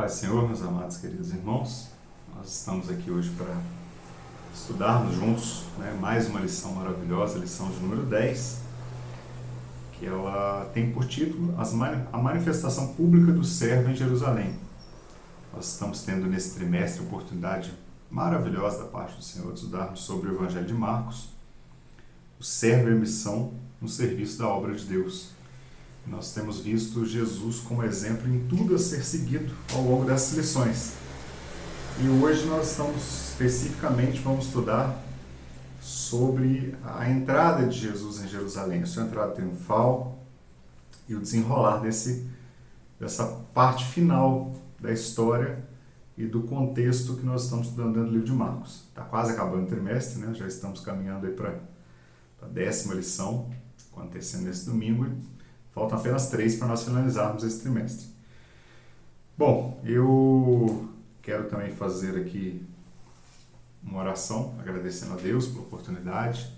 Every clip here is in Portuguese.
Paz do Senhor, meus amados queridos irmãos, nós estamos aqui hoje para estudarmos juntos, mais uma lição maravilhosa, a lição de número 10, que ela tem por título a manifestação pública do servo em Jerusalém. Nós estamos tendo nesse trimestre a oportunidade maravilhosa da parte do Senhor de estudarmos sobre o Evangelho de Marcos, o servo e a missão no serviço da obra de Deus. Nós temos visto Jesus como exemplo em tudo a ser seguido ao longo dessas lições. E hoje nós vamos estudar sobre a entrada de Jesus em Jerusalém, a sua entrada triunfal e o desenrolar dessa parte final da história e do contexto que nós estamos estudando dentro do livro de Marcos. Está quase acabando o trimestre, já estamos caminhando aí para a 10ª lição, acontecendo nesse domingo. Faltam apenas 3 para nós finalizarmos esse trimestre. Bom, eu quero também fazer aqui uma oração, agradecendo a Deus pela oportunidade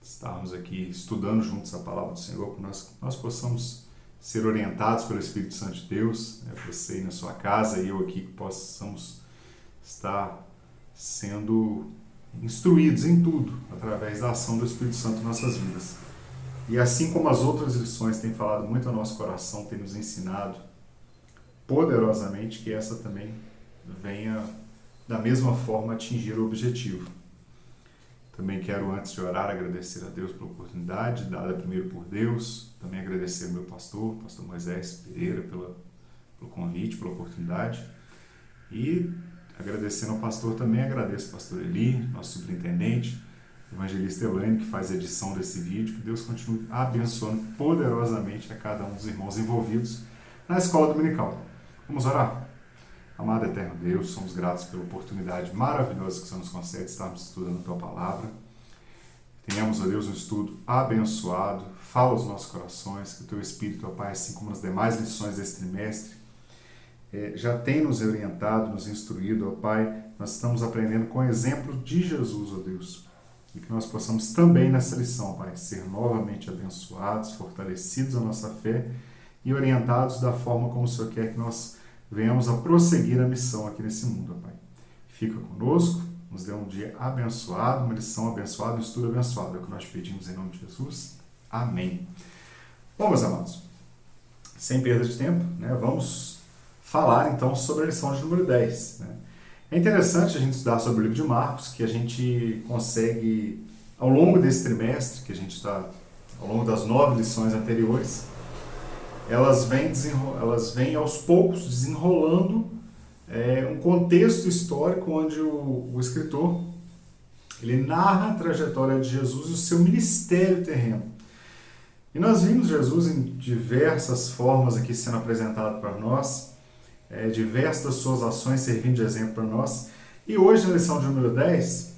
de estarmos aqui estudando juntos a Palavra do Senhor, que nós possamos ser orientados pelo Espírito Santo de Deus, você aí na sua casa e eu aqui, que possamos estar sendo instruídos em tudo, através da ação do Espírito Santo em nossas vidas. E assim como as outras lições têm falado muito ao nosso coração, têm nos ensinado poderosamente, que essa também venha da mesma forma atingir o objetivo. Também quero, antes de orar, agradecer a Deus pela oportunidade dada primeiro por Deus, também agradecer ao meu pastor Moisés Pereira, pelo convite, pela oportunidade, e agradecendo ao pastor também, agradeço ao pastor Eli, nosso superintendente, evangelista Elaine, que faz a edição desse vídeo, que Deus continue abençoando poderosamente a cada um dos irmãos envolvidos na escola dominical. Vamos orar? Amado eterno Deus, somos gratos pela oportunidade maravilhosa que o Senhor nos concede de estarmos estudando a Tua Palavra. Tenhamos, ó Deus, um estudo abençoado, fala aos nossos corações, que o Teu Espírito, ó Pai, assim como nas demais lições desse trimestre, já tem nos orientado, nos instruído, ó Pai. Nós estamos aprendendo com o exemplo de Jesus, ó Deus. E que nós possamos também nessa lição, Pai, ser novamente abençoados, fortalecidos a nossa fé e orientados da forma como o Senhor quer que nós venhamos a prosseguir a missão aqui nesse mundo, Pai. Fica conosco, nos dê um dia abençoado, uma lição abençoada, um estudo abençoado. É o que nós pedimos em nome de Jesus. Amém. Bom, meus amados, sem perda de tempo, vamos falar então sobre a lição de número 10. É interessante a gente estudar sobre o livro de Marcos, que a gente consegue, ao longo desse trimestre, que a gente está, ao longo das 9 lições anteriores, elas vêm aos poucos desenrolando um contexto histórico onde o escritor ele narra a trajetória de Jesus e o seu ministério terreno. E nós vimos Jesus em diversas formas aqui sendo apresentado para nós, diversas das suas ações servindo de exemplo para nós. E hoje, na lição de número 10,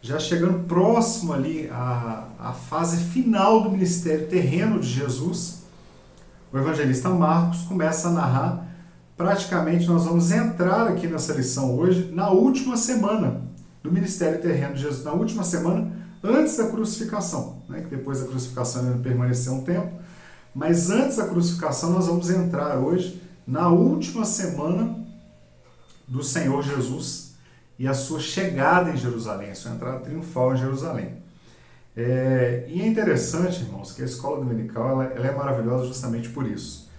já chegando próximo ali à fase final do ministério terreno de Jesus, o evangelista Marcos começa a narrar, praticamente nós vamos entrar aqui nessa lição hoje, na última semana do ministério terreno de Jesus, na última semana antes da crucificação, que depois da crucificação ele permaneceu um tempo, mas antes da crucificação nós vamos entrar hoje na última semana do Senhor Jesus e a sua chegada em Jerusalém, a sua entrada triunfal em Jerusalém. E é interessante, irmãos, que a escola dominical ela é maravilhosa justamente por isso.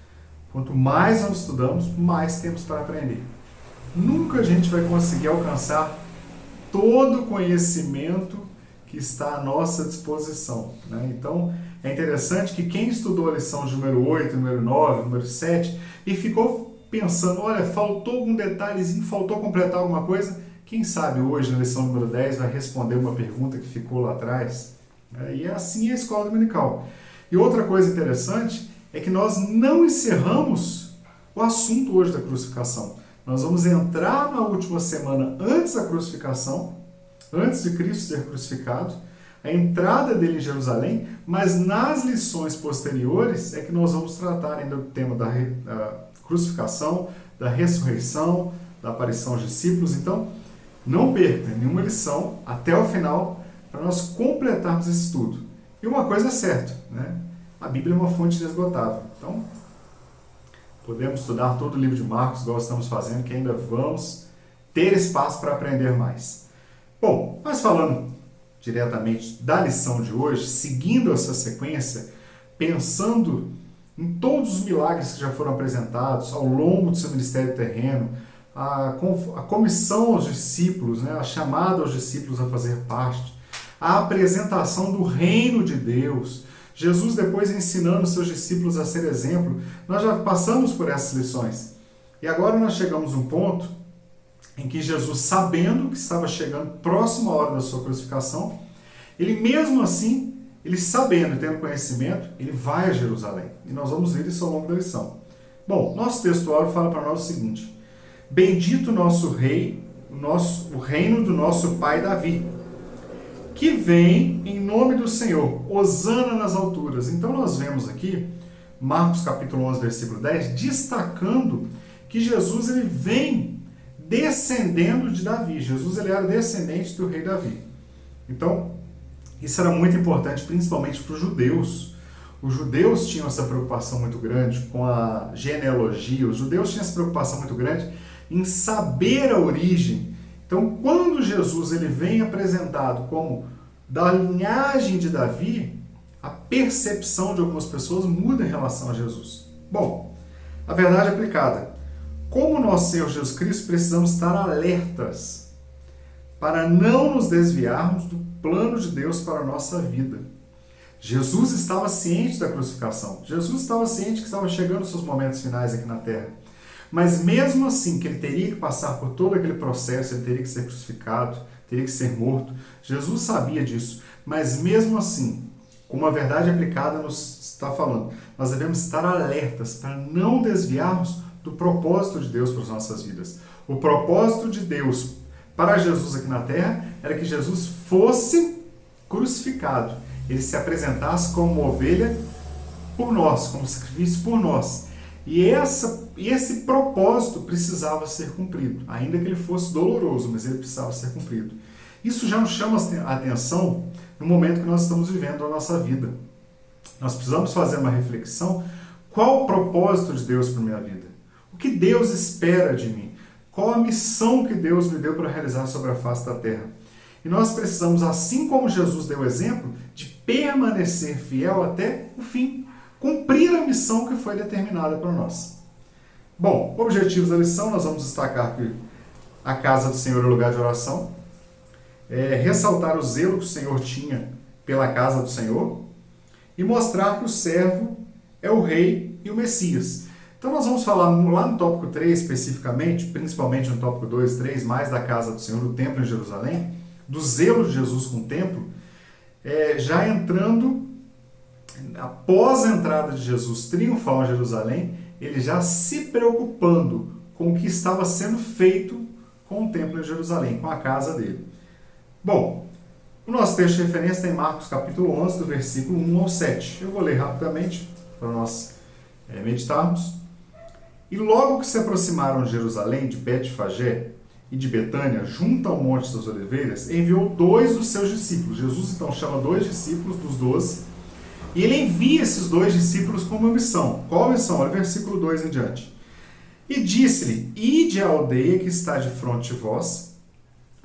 Quanto mais nós estudamos, mais temos para aprender. Nunca a gente vai conseguir alcançar todo o conhecimento que está à nossa disposição. Então, é interessante que quem estudou a lição de número 8, número 9, número 7 e ficou pensando, olha, faltou algum detalhezinho, faltou completar alguma coisa, quem sabe hoje, na lição número 10, vai responder uma pergunta que ficou lá atrás. E é assim a escola dominical. E outra coisa interessante é que nós não encerramos o assunto hoje da crucificação. Nós vamos entrar na última semana antes da crucificação, antes de Cristo ser crucificado, a entrada dele em Jerusalém, mas nas lições posteriores é que nós vamos tratar ainda do tema da crucificação, da ressurreição, da aparição aos discípulos. Então, não perca nenhuma lição até o final para nós completarmos esse estudo. E uma coisa é certa, a Bíblia é uma fonte inesgotável. Então, Podemos estudar todo o livro de Marcos, igual estamos fazendo, que ainda vamos ter espaço para aprender mais. Bom, mas falando diretamente da lição de hoje, seguindo essa sequência, pensando em todos os milagres que já foram apresentados ao longo do seu ministério terreno, a comissão aos discípulos, né, a chamada aos discípulos a fazer parte, a apresentação do reino de Deus, Jesus depois ensinando os seus discípulos a ser exemplo, nós já passamos por essas lições. E agora nós chegamos a um ponto em que Jesus, sabendo que estava chegando próximo à hora da sua crucificação, ele mesmo assim, ele sabendo e tendo conhecimento, ele vai a Jerusalém. E nós vamos ver isso ao longo da lição. Bom, nosso textuário fala para nós o seguinte: bendito nosso rei, o reino do nosso pai Davi, que vem em nome do Senhor, hosana nas alturas. Então nós vemos aqui, Marcos capítulo 11, versículo 10, destacando que Jesus ele vem descendendo de Davi. Jesus ele era descendente do rei Davi. Então, isso era muito importante, principalmente para os judeus. Os judeus tinham essa preocupação muito grande com a genealogia, os judeus tinham essa preocupação muito grande em saber a origem. Então, quando Jesus ele vem apresentado como da linhagem de Davi, a percepção de algumas pessoas muda em relação a Jesus. Bom, a verdade aplicada. Como nosso Senhor Jesus Cristo, precisamos estar alertas para não nos desviarmos do plano de Deus para a nossa vida. Jesus estava ciente da crucificação. Jesus estava ciente que estava chegando os seus momentos finais aqui na Terra. Mas mesmo assim, que ele teria que passar por todo aquele processo, ele teria que ser crucificado, teria que ser morto. Jesus sabia disso. Mas mesmo assim, como a verdade aplicada nos está falando, nós devemos estar alertas para não desviarmos do propósito de Deus para as nossas vidas. O propósito de Deus para Jesus aqui na Terra era que Jesus fosse crucificado. Ele se apresentasse como uma ovelha por nós, como sacrifício por nós. E esse propósito precisava ser cumprido, ainda que ele fosse doloroso, mas ele precisava ser cumprido. Isso já nos chama a atenção no momento que nós estamos vivendo a nossa vida. Nós precisamos fazer uma reflexão: qual o propósito de Deus para a minha vida? O que Deus espera de mim? Qual a missão que Deus me deu para realizar sobre a face da terra? E nós precisamos, assim como Jesus deu o exemplo, de permanecer fiel até o fim, cumprir a missão que foi determinada para nós. Bom, objetivos da lição, nós vamos destacar que a casa do Senhor é o lugar de oração, ressaltar o zelo que o Senhor tinha pela casa do Senhor e mostrar que o servo é o rei e o Messias. Então nós vamos falar lá no tópico 3 especificamente, principalmente no tópico 2 e 3, mais da casa do Senhor, do templo em Jerusalém, do zelo de Jesus com o templo, já entrando, após a entrada de Jesus triunfal em Jerusalém, ele já se preocupando com o que estava sendo feito com o templo em Jerusalém, com a casa dele. Bom, o nosso texto de referência está em Marcos capítulo 11, do versículo 1 ao 7. Eu vou ler rapidamente para nós meditarmos. E logo que se aproximaram de Jerusalém, de Betfagé e de Betânia, junto ao Monte das Oliveiras, enviou 2 dos seus discípulos. Jesus então chama 2 discípulos dos 12, e ele envia esses 2 discípulos com uma missão. Qual a missão? Olha o versículo 2 em diante. E disse-lhe: ide à aldeia que está de fronte de vós,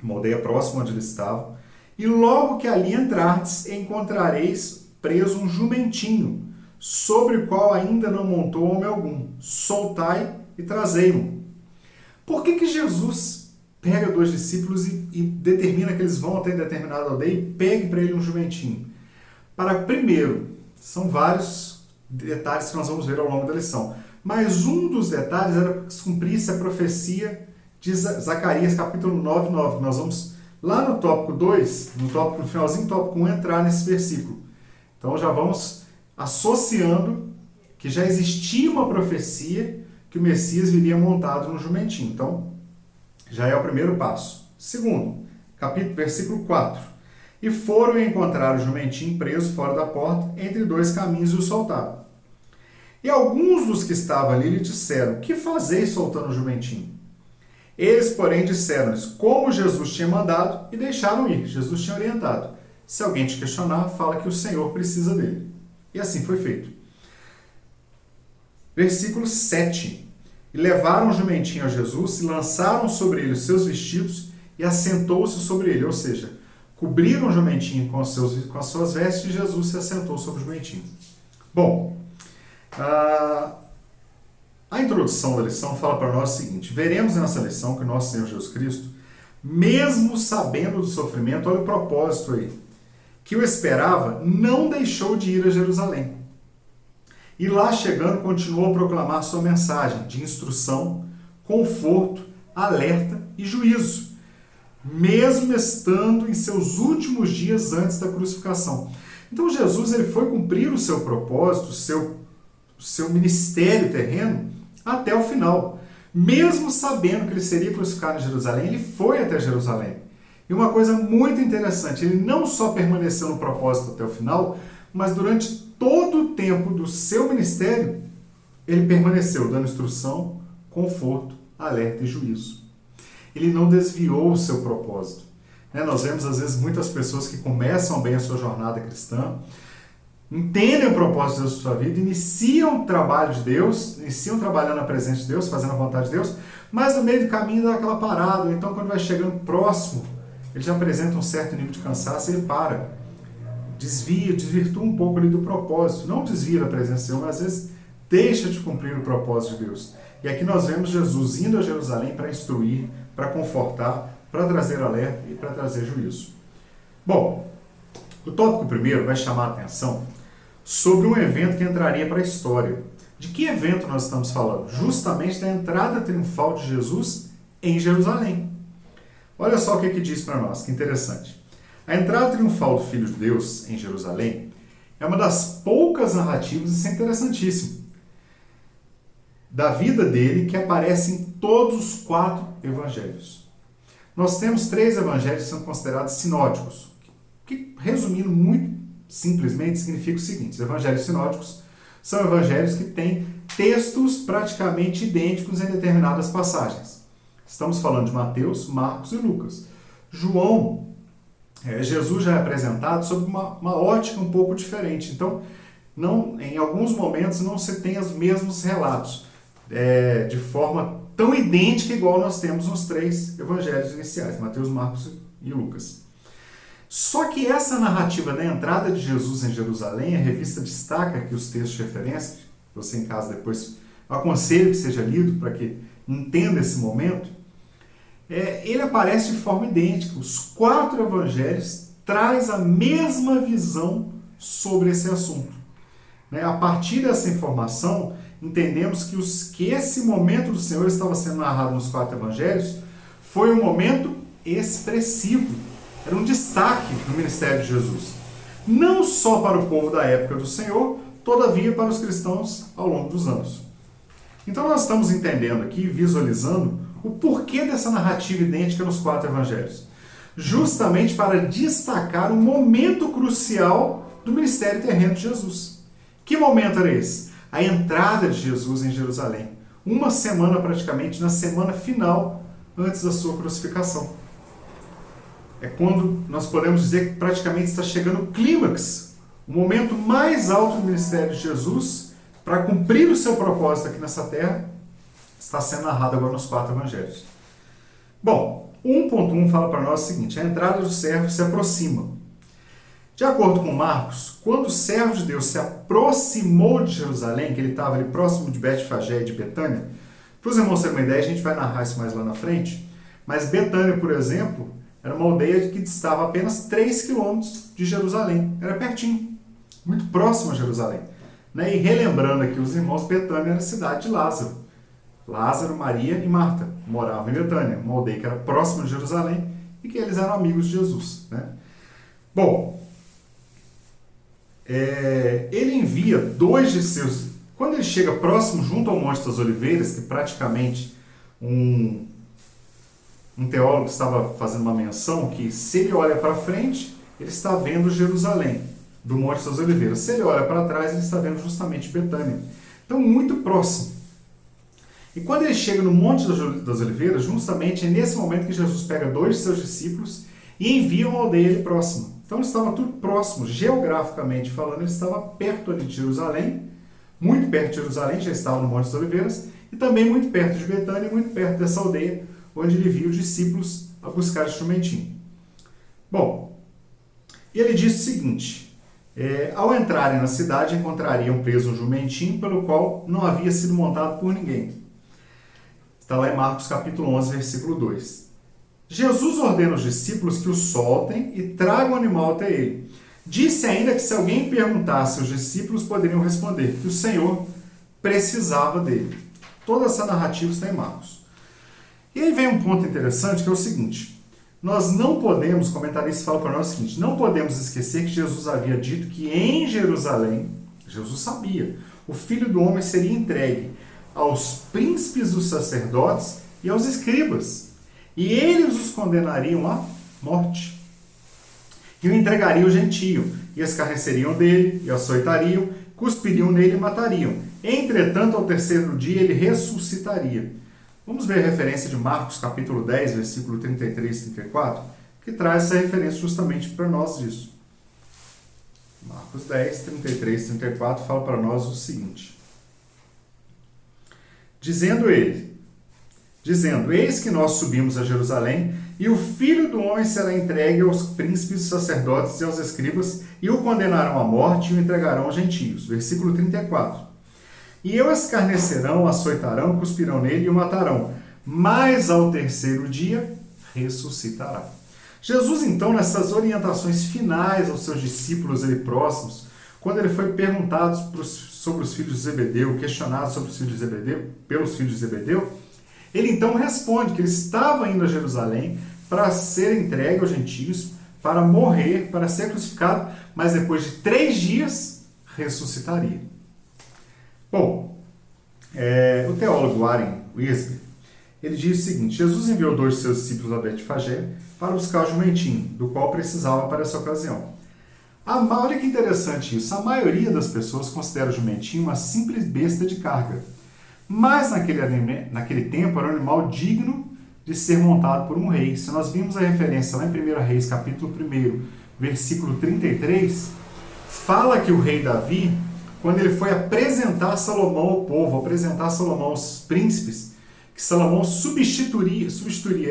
uma aldeia próxima onde eles estavam, e logo que ali entrardes, encontrareis preso um jumentinho, sobre o qual ainda não montou homem algum. Soltai e trazei-o. Por que Jesus pega 2 discípulos e determina que eles vão até determinada aldeia e pegue para ele um jumentinho? Para, primeiro, são vários detalhes que nós vamos ver ao longo da lição, mas um dos detalhes era que se cumprisse a profecia de Zacarias, capítulo 9, 9. Nós vamos lá no tópico 2, no finalzinho do tópico 1, entrar nesse versículo. Então já vamos associando que já existia uma profecia que o Messias viria montado no jumentinho. Então, já é o primeiro passo. Segundo, versículo 4. E foram encontrar o jumentinho preso fora da porta, entre 2 caminhos, e o soltaram. E alguns dos que estavam ali lhe disseram: que fazeis soltando o jumentinho? Eles, porém, disseram-lhes como Jesus tinha mandado e deixaram ir. Jesus tinha orientado: se alguém te questionar, fala que o Senhor precisa dele. E assim foi feito. Versículo 7. E levaram o jumentinho a Jesus, e lançaram sobre ele os seus vestidos, e assentou-se sobre ele. Ou seja, cobriram o jumentinho com as suas vestes, e Jesus se assentou sobre o jumentinho. Bom, a introdução da lição fala para nós o seguinte: veremos nessa lição que nosso Senhor Jesus Cristo, mesmo sabendo do sofrimento, olha o propósito aí, que o esperava, não deixou de ir a Jerusalém. E lá chegando, continuou a proclamar sua mensagem de instrução, conforto, alerta e juízo, mesmo estando em seus últimos dias antes da crucificação. Então Jesus ele foi cumprir o seu propósito, o seu ministério terreno até o final. Mesmo sabendo que ele seria crucificado em Jerusalém, ele foi até Jerusalém. E uma coisa muito interessante, ele não só permaneceu no propósito até o final, mas durante todo o tempo do seu ministério, ele permaneceu dando instrução, conforto, alerta e juízo. Ele não desviou o seu propósito. Nós vemos, às vezes, muitas pessoas que começam bem a sua jornada cristã, entendem o propósito da sua vida, iniciam o trabalho de Deus, iniciam trabalhando na presença de Deus, fazendo a vontade de Deus, mas no meio do caminho dá aquela parada, ou então quando vai chegando próximo, ele já apresenta um certo nível de cansaço e ele para. Desvirtua um pouco ali do propósito. Não desvia da presença de Deus, mas às vezes deixa de cumprir o propósito de Deus. E aqui nós vemos Jesus indo a Jerusalém para instruir, para confortar, para trazer alerta e para trazer juízo. Bom, o tópico primeiro vai chamar a atenção sobre um evento que entraria para a história. De que evento nós estamos falando? Justamente da entrada triunfal de Jesus em Jerusalém. Olha só o que diz para nós, que interessante. A entrada triunfal do Filho de Deus em Jerusalém é uma das poucas narrativas, isso é interessantíssimo, da vida dele que aparece em todos os 4 evangelhos. Nós temos 3 evangelhos que são considerados sinóticos, que, resumindo muito simplesmente, significa o seguinte: os evangelhos sinóticos são evangelhos que têm textos praticamente idênticos em determinadas passagens. Estamos falando de Mateus, Marcos e Lucas. João, Jesus já é apresentado sob uma ótica um pouco diferente. Então, em alguns momentos não se tem os mesmos relatos, de forma tão idêntica igual nós temos nos 3 evangelhos iniciais, Mateus, Marcos e Lucas. Só que essa narrativa da entrada de Jesus em Jerusalém, a revista destaca aqui os textos de referência, você em casa depois aconselho que seja lido para que entenda esse momento, ele aparece de forma idêntica. Os 4 evangelhos trazem a mesma visão sobre esse assunto. A partir dessa informação, entendemos que esse momento do Senhor estava sendo narrado nos 4 evangelhos, foi um momento expressivo. Era um destaque no ministério de Jesus. Não só para o povo da época do Senhor, todavia para os cristãos ao longo dos anos. Então nós estamos entendendo aqui, visualizando o porquê dessa narrativa idêntica nos 4 evangelhos. Justamente para destacar um momento crucial do ministério terreno de Jesus. Que momento era esse? A entrada de Jesus em Jerusalém. Uma semana praticamente, na semana final, antes da sua crucificação. É quando nós podemos dizer que praticamente está chegando o clímax, o momento mais alto do ministério de Jesus, para cumprir o seu propósito aqui nessa terra, está sendo narrado agora nos 4 evangelhos. Bom, 1.1 fala para nós o seguinte: a entrada do servo se aproxima. De acordo com Marcos, quando o servo de Deus se aproximou de Jerusalém, que ele estava ali próximo de Betfagé e de Betânia, para os irmãos terem uma ideia, a gente vai narrar isso mais lá na frente, mas Betânia, por exemplo, era uma aldeia que distava apenas 3 quilômetros de Jerusalém. Era pertinho, muito próximo a Jerusalém. E relembrando aqui os irmãos, Betânia era a cidade de Lázaro. Lázaro, Maria e Marta moravam em Betânia, uma aldeia que era próxima de Jerusalém e que eles eram amigos de Jesus. Bom, ele envia 2 de seus... Quando ele chega próximo, junto ao Monte das Oliveiras, que praticamente um teólogo estava fazendo uma menção que se ele olha para frente, ele está vendo Jerusalém, do Monte das Oliveiras. Se ele olha para trás, ele está vendo justamente Betânia. Então, muito próximo. E quando ele chega no Monte das Oliveiras, justamente é nesse momento que Jesus pega 2 de seus discípulos e envia uma aldeia ali próxima. Então, ele estava tudo próximo, geograficamente falando, ele estava perto ali de Jerusalém, muito perto de Jerusalém, já estava no Monte das Oliveiras, e também muito perto de Betânia, muito perto dessa aldeia, onde ele viu os discípulos a buscar o jumentinho. Bom, ele disse o seguinte: ao entrarem na cidade, encontrariam preso um jumentinho pelo qual não havia sido montado por ninguém. Está lá em Marcos capítulo 11, versículo 2. Jesus ordena aos discípulos que o soltem e tragam o animal até ele. Disse ainda que se alguém perguntasse, os discípulos poderiam responder que o Senhor precisava dele. Toda essa narrativa está em Marcos. E aí vem um ponto interessante, que é o seguinte: nós não podemos, o comentarista fala para nós o seguinte, não podemos esquecer que Jesus havia dito que em Jerusalém, Jesus sabia, o Filho do Homem seria entregue aos príncipes dos sacerdotes e aos escribas, e eles os condenariam à morte. E o entregariam ao gentio, e escarneceriam dele, e açoitariam, cuspiriam nele e matariam. Entretanto, ao terceiro dia, ele ressuscitaria. Vamos ver a referência de Marcos, capítulo 10, versículo 33 e 34, que traz essa referência justamente para nós disso. Marcos 10, 33 e 34 fala para nós o seguinte: dizendo: eis que nós subimos a Jerusalém, e o Filho do Homem será entregue aos príncipes, sacerdotes e aos escribas, e o condenarão à morte e o entregarão aos gentios. Versículo 34. E o escarnecerão, açoitarão, cuspirão nele e o matarão. Mas ao terceiro dia ressuscitará. Jesus, então, nessas orientações finais aos seus discípulos ali próximos, quando ele foi perguntado sobre os filhos de Zebedeu, questionado sobre os filhos de Zebedeu, pelos filhos de Zebedeu, ele então responde que ele estava indo a Jerusalém para ser entregue aos gentios, para morrer, para ser crucificado, mas depois de 3 dias ressuscitaria. Bom, o teólogo Warren Wiersbe, ele diz o seguinte: Jesus enviou 2 de seus discípulos a Betfagé para buscar o jumentinho, do qual precisava para essa ocasião. Olha que interessante isso. A maioria das pessoas considera o jumentinho uma simples besta de carga. Mas naquele tempo era um animal digno de ser montado por um rei. Se nós vimos a referência lá em 1 Reis, capítulo 1, versículo 33, fala que o rei Davi, quando ele foi apresentar Salomão ao povo, apresentar Salomão aos príncipes, que Salomão substituiria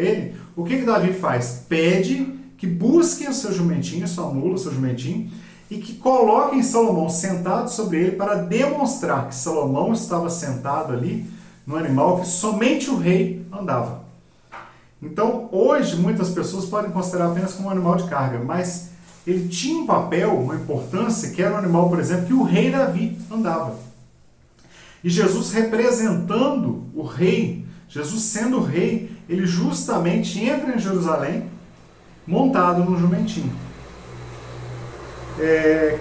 ele, o que Davi faz? Pede que busquem o seu jumentinho, sua mula, o seu jumentinho, e que coloquem Salomão sentado sobre ele para demonstrar que Salomão estava sentado ali no animal que somente o rei andava. Então, hoje, muitas pessoas podem considerar apenas como um animal de carga, mas ele tinha um papel, uma importância, que era um animal, por exemplo, que o rei Davi andava. E Jesus representando o rei, Jesus sendo o rei, ele justamente entra em Jerusalém montado num jumentinho.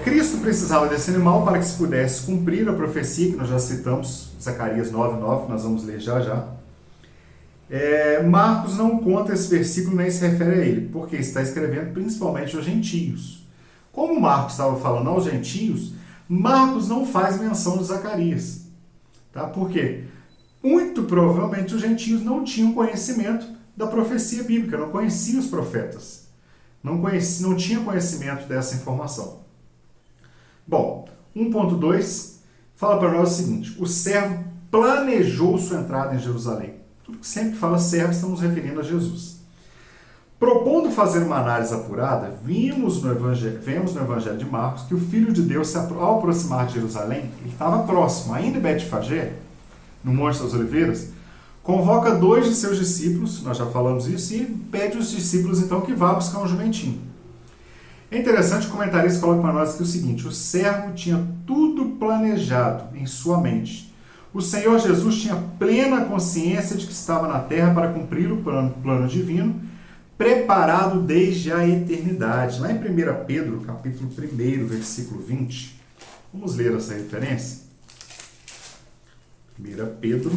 Cristo precisava desse animal para que se pudesse cumprir a profecia que nós já citamos, Zacarias 9:9, nós vamos ler já já. Marcos não conta esse versículo nem se refere a ele, porque está escrevendo principalmente aos gentios. Como Marcos estava falando aos gentios, Marcos não faz menção de Zacarias. Tá? Por quê? Muito provavelmente os gentios não tinham conhecimento da profecia bíblica, não conheciam os profetas. Não tinha conhecimento dessa informação. Bom, 1.2 fala para nós o seguinte: o servo planejou sua entrada em Jerusalém. Tudo que sempre fala servo, estamos referindo a Jesus. Propondo fazer uma análise apurada, vemos no Evangelho de Marcos que o Filho de Deus, ao aproximar de Jerusalém, ele estava próximo, ainda em Betfagé, no Monte das Oliveiras, convoca 2 de seus discípulos, nós já falamos isso, e pede aos discípulos então que vá buscar um jumentinho. É interessante, o comentarista coloca para nós aqui o seguinte: o servo tinha tudo planejado em sua mente. O Senhor Jesus tinha plena consciência de que estava na terra para cumprir o plano divino, preparado desde a eternidade. Lá em 1 Pedro, capítulo 1, versículo 20, vamos ler essa referência. 1 Pedro,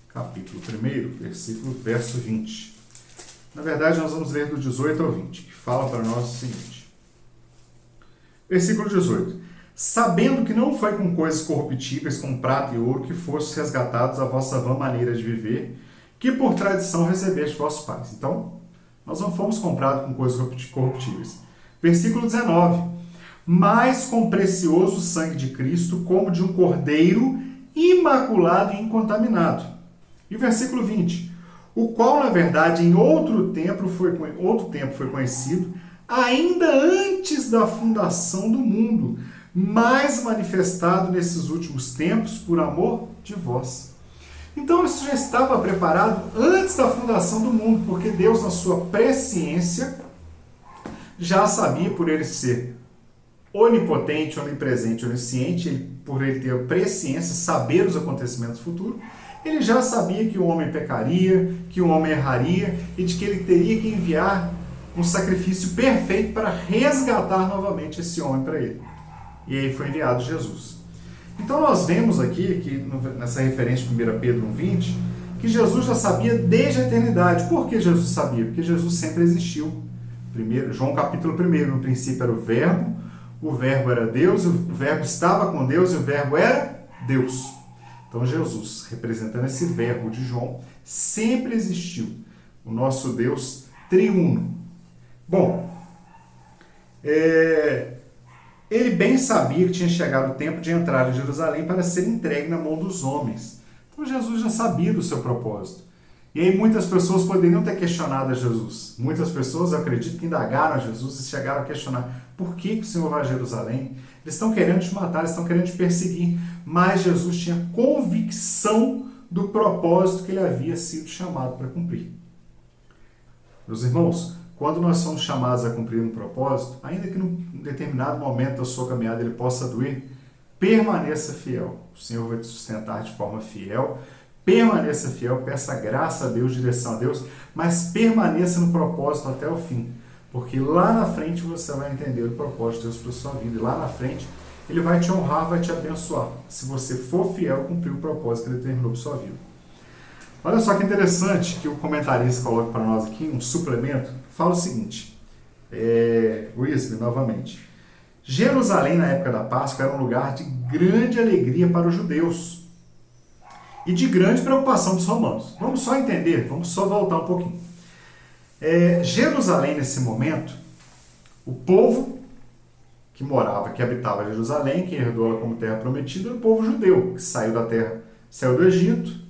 capítulo 1, verso 20. Na verdade, nós vamos ler do 18 ao 20, que fala para nós o seguinte. Versículo 18. Sabendo que não foi com coisas corruptíveis, como prata e ouro, que fostes resgatados a vossa vã maneira de viver, que por tradição recebeste vossos pais. Então, nós não fomos comprados com coisas corruptíveis. Versículo 19. mas com precioso sangue de Cristo, como de um cordeiro imaculado e incontaminado. E o versículo 20, o qual, na verdade, em outro tempo foi conhecido, ainda antes da fundação do mundo, mas manifestado nesses últimos tempos por amor de vós. Então isso já estava preparado antes da fundação do mundo, porque Deus, na sua presciência, já sabia, por ele ser onipotente, onipresente, onisciente, por ele ter a presciência, saber os acontecimentos futuros, ele já sabia que o homem pecaria, que o homem erraria e de que ele teria que enviar um sacrifício perfeito para resgatar novamente esse homem para ele. E aí foi enviado Jesus. Então nós vemos aqui, que nessa referência de 1 Pedro 1,20, que Jesus já sabia desde a eternidade. Por que Jesus sabia? Porque Jesus sempre existiu. João capítulo 1, no princípio era o verbo era Deus, o verbo estava com Deus e o verbo era Deus. Então Jesus, representando esse verbo de João, sempre existiu. O nosso Deus triuno. Bom, ele bem sabia que tinha chegado o tempo de entrar em Jerusalém para ser entregue na mão dos homens. Então Jesus já sabia do seu propósito. E aí muitas pessoas poderiam ter questionado a Jesus. Muitas pessoas, eu acredito, que indagaram a Jesus e chegaram a questionar: por que o Senhor vai a Jerusalém? Eles estão querendo te matar, eles estão querendo te perseguir. Mas Jesus tinha convicção do propósito que ele havia sido chamado para cumprir. Meus irmãos, quando nós somos chamados a cumprir um propósito, ainda que num determinado momento da sua caminhada ele possa doer, permaneça fiel. O Senhor vai te sustentar de forma fiel. Permaneça fiel, peça graça a Deus, direção a Deus, mas permaneça no propósito até o fim. Porque lá na frente você vai entender o propósito de Deus para a sua vida. E lá na frente ele vai te honrar, vai te abençoar. Se você for fiel, cumprir o propósito que ele determinou para a sua vida. Olha só que interessante que o comentarista coloca para nós aqui, um suplemento, fala o seguinte, Wisby, novamente. Jerusalém, na época da Páscoa, era um lugar de grande alegria para os judeus e de grande preocupação dos romanos. Vamos só entender, vamos só voltar um pouquinho. Jerusalém, nesse momento, o povo que habitava Jerusalém, que herdou ela como terra prometida, era o povo judeu, que saiu do Egito,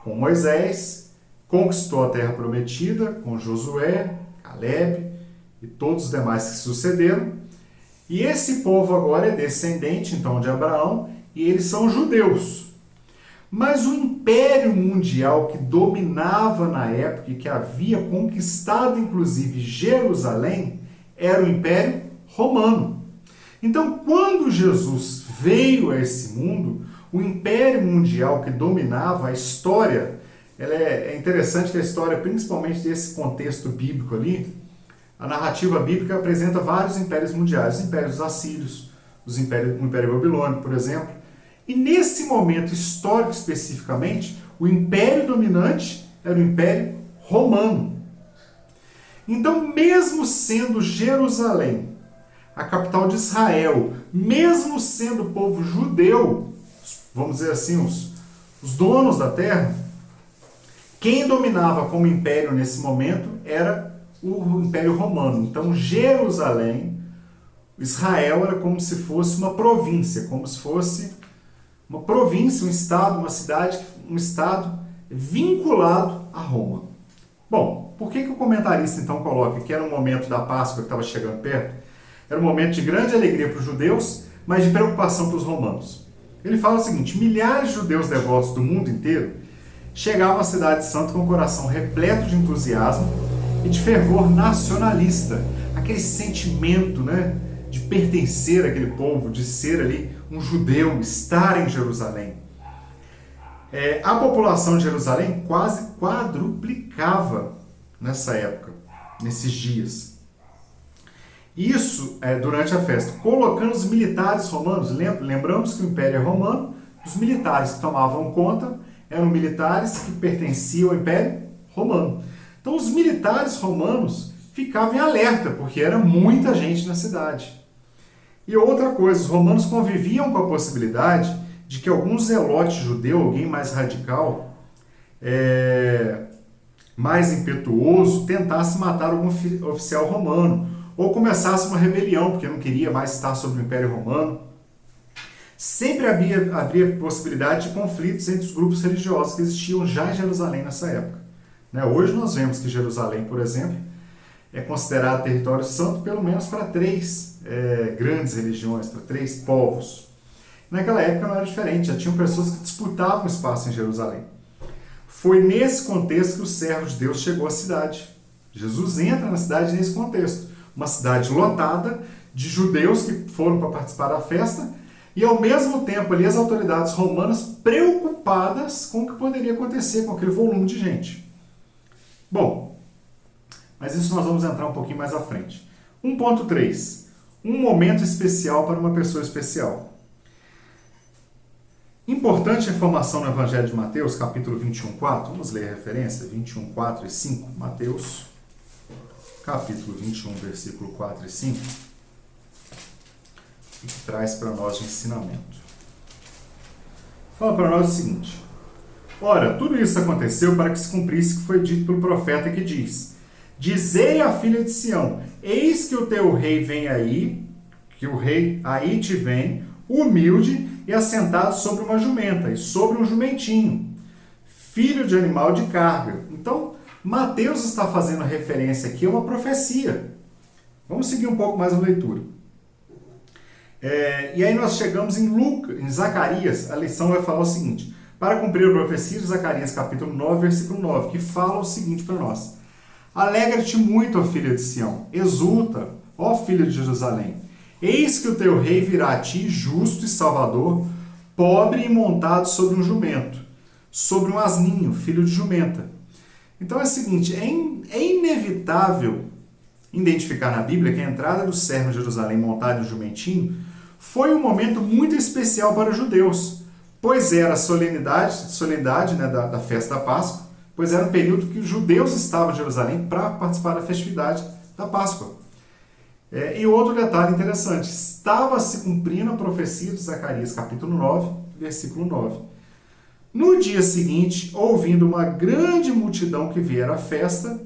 com Moisés, conquistou a terra prometida com Josué, Caleb e todos os demais que sucederam. E esse povo agora é descendente, então, de Abraão, e eles são judeus. Mas o Império Mundial que dominava na época e que havia conquistado, inclusive, Jerusalém, era o Império Romano. Então, quando Jesus veio a esse mundo, o Império Mundial que dominava a história, é interessante que a história, principalmente desse contexto bíblico ali, a narrativa bíblica apresenta vários impérios mundiais, os impérios assírios, o Império Babilônico, por exemplo. E nesse momento histórico especificamente, o império dominante era o Império Romano. Então, mesmo sendo Jerusalém a capital de Israel, mesmo sendo o povo judeu, vamos dizer assim, os donos da terra, quem dominava como império nesse momento era o Império Romano. Então, Jerusalém, Israel, era como se fosse uma província, como se fosse uma província, um estado, uma cidade, um estado vinculado a Roma. Bom, por que o comentarista então coloca que era um momento da Páscoa que estava chegando perto? Era um momento de grande alegria para os judeus, mas de preocupação para os romanos. Ele fala o seguinte: milhares de judeus devotos do mundo inteiro chegavam à cidade santa com o coração repleto de entusiasmo e de fervor nacionalista, aquele sentimento, né, de pertencer àquele povo, de ser ali um judeu, estar em Jerusalém. A população de Jerusalém quase quadruplicava nessa época, nesses dias. Isso durante a festa, colocando os militares romanos. Lembramos que o Império é romano, os militares que tomavam conta eram militares que pertenciam ao Império Romano. Então os militares romanos ficavam em alerta, porque era muita gente na cidade. E outra coisa, os romanos conviviam com a possibilidade de que algum zelote judeu, alguém mais radical, mais impetuoso, tentasse matar algum oficial romano, ou começasse uma rebelião, porque não queria mais estar sob o Império Romano. Sempre havia possibilidade de conflitos entre os grupos religiosos que existiam já em Jerusalém nessa época. Né? Hoje nós vemos que Jerusalém, por exemplo, é considerado território santo pelo menos para três grandes religiões, para três povos. Naquela época não era diferente, já tinham pessoas que disputavam espaço em Jerusalém. Foi nesse contexto que o servo de Deus chegou à cidade. Jesus entra na cidade nesse contexto. Uma cidade lotada de judeus que foram para participar da festa e, ao mesmo tempo, ali as autoridades romanas preocupadas com o que poderia acontecer com aquele volume de gente. Bom, mas isso nós vamos entrar um pouquinho mais à frente. 1.3. Um momento especial para uma pessoa especial. Importante informação no Evangelho de Mateus, capítulo 21:4. Vamos ler a referência, 21:4 e 5. Mateus, capítulo 21, versículo 4 e 5. Que traz para nós de ensinamento. Fala para nós o seguinte: ora, tudo isso aconteceu para que se cumprisse o que foi dito pelo profeta que diz: dizei à filha de Sião, eis que o teu rei vem aí, que o rei aí te vem, humilde e assentado sobre uma jumenta e sobre um jumentinho, filho de animal de carga. Então, Mateus está fazendo referência aqui a uma profecia. Vamos seguir um pouco mais a leitura. E aí nós chegamos em Zacarias. A lição vai falar o seguinte: para cumprir a profecia de Zacarias, capítulo 9, versículo 9, que fala o seguinte para nós: alegra-te muito, ó filha de Sião, exulta, ó filha de Jerusalém. Eis que o teu rei virá a ti, justo e salvador, pobre e montado sobre um jumento, sobre um asninho, filho de jumenta. Então é o seguinte, é inevitável identificar na Bíblia que a entrada do servo em Jerusalém montado em um jumentinho foi um momento muito especial para os judeus, pois era a solenidade né, da festa da Páscoa, pois era um período que os judeus estavam em Jerusalém para participar da festividade da Páscoa. E outro detalhe interessante, estava se cumprindo a profecia de Zacarias, capítulo 9, versículo 9. No dia seguinte, ouvindo uma grande multidão que viera à festa,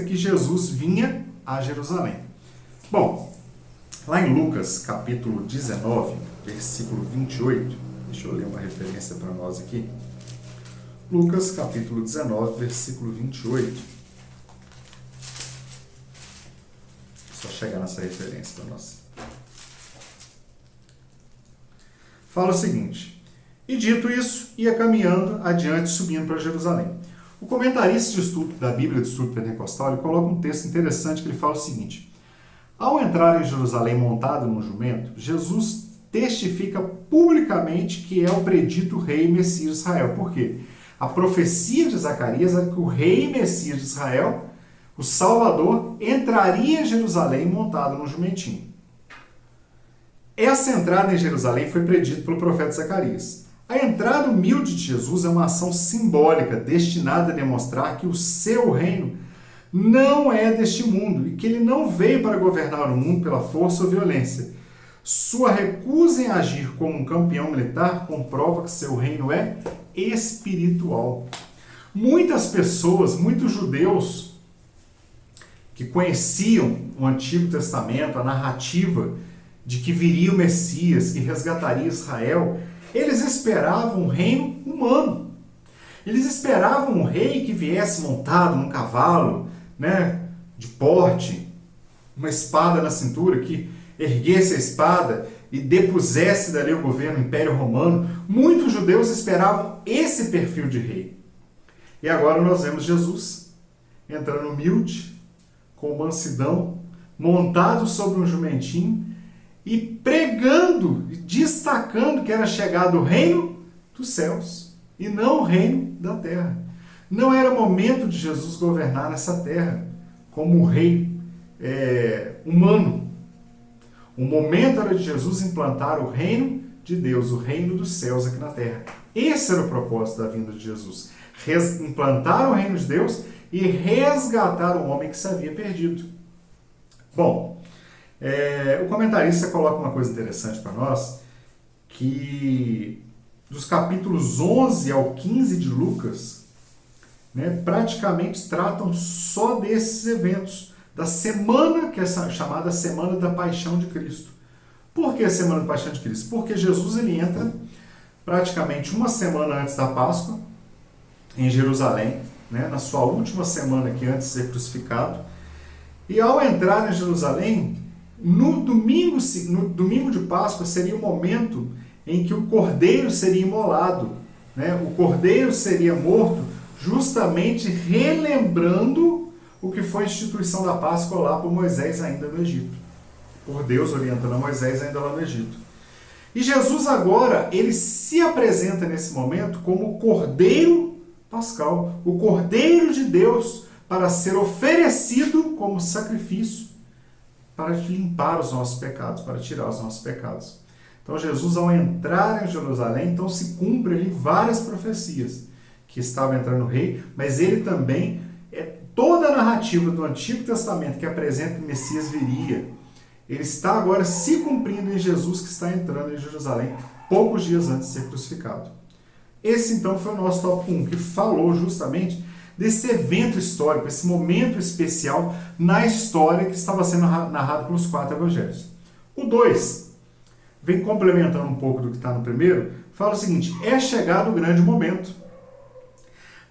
que Jesus vinha a Jerusalém. Bom, lá em Lucas, capítulo 19, versículo 28, deixa eu ler uma referência para nós aqui. Lucas, capítulo 19, versículo 28. Só chegar nessa referência para nós. Fala o seguinte: e dito isso, ia caminhando adiante, subindo para Jerusalém. O comentarista de estudo da Bíblia de Estudo Pentecostal, ele coloca um texto interessante que ele fala o seguinte: ao entrar em Jerusalém montado num jumento, Jesus testifica publicamente que é o predito rei e Messias de Israel. Por quê? A profecia de Zacarias é que o rei e Messias de Israel, o Salvador, entraria em Jerusalém montado num jumentinho. Essa entrada em Jerusalém foi predita pelo profeta Zacarias. A entrada humilde de Jesus é uma ação simbólica destinada a demonstrar que o seu reino não é deste mundo e que ele não veio para governar o mundo pela força ou violência. Sua recusa em agir como um campeão militar comprova que seu reino é espiritual. Muitas pessoas, muitos judeus que conheciam o Antigo Testamento, a narrativa de que viria o Messias, que resgataria Israel, eles esperavam um reino humano. Eles esperavam um rei que viesse montado num cavalo, né, de porte, uma espada na cintura, que erguesse a espada e depusesse dali o governo, o Império Romano. Muitos judeus esperavam esse perfil de rei. E agora nós vemos Jesus entrando humilde, com mansidão, montado sobre um jumentinho e pregando, destacando que era chegado o reino dos céus e não o reino da terra. Não era momento de Jesus governar nessa terra como um rei humano. O momento era de Jesus implantar o reino de Deus, o reino dos céus aqui na terra. Esse era o propósito da vinda de Jesus. Implantar o reino de Deus e resgatar o homem que se havia perdido. Bom, o comentarista coloca uma coisa interessante para nós, que dos capítulos 11 ao 15 de Lucas, né, praticamente tratam só desses eventos, da semana que é chamada Semana da Paixão de Cristo. Por que a Semana da Paixão de Cristo? Porque Jesus ele entra praticamente uma semana antes da Páscoa, em Jerusalém, né, na sua última semana aqui antes de ser crucificado. E ao entrar em Jerusalém, no domingo de Páscoa seria o momento em que o cordeiro seria imolado, né? O cordeiro seria morto justamente relembrando o que foi a instituição da Páscoa lá por Moisés ainda no Egito. Por Deus orientando a Moisés ainda lá no Egito. E Jesus agora, ele se apresenta nesse momento como o Cordeiro Pascal, o Cordeiro de Deus para ser oferecido como sacrifício para limpar os nossos pecados, para tirar os nossos pecados. Então Jesus, ao entrar em Jerusalém, então se cumpre ali várias profecias, que estava entrando o rei, mas ele também, toda a narrativa do Antigo Testamento que apresenta que o Messias viria, ele está agora se cumprindo em Jesus que está entrando em Jerusalém, poucos dias antes de ser crucificado. Esse então foi o nosso tópico 1, que falou justamente desse evento histórico, esse momento especial na história que estava sendo narrado pelos 4 evangelhos. O 2 vem complementando um pouco do que está no primeiro, fala o seguinte: é chegado o grande momento.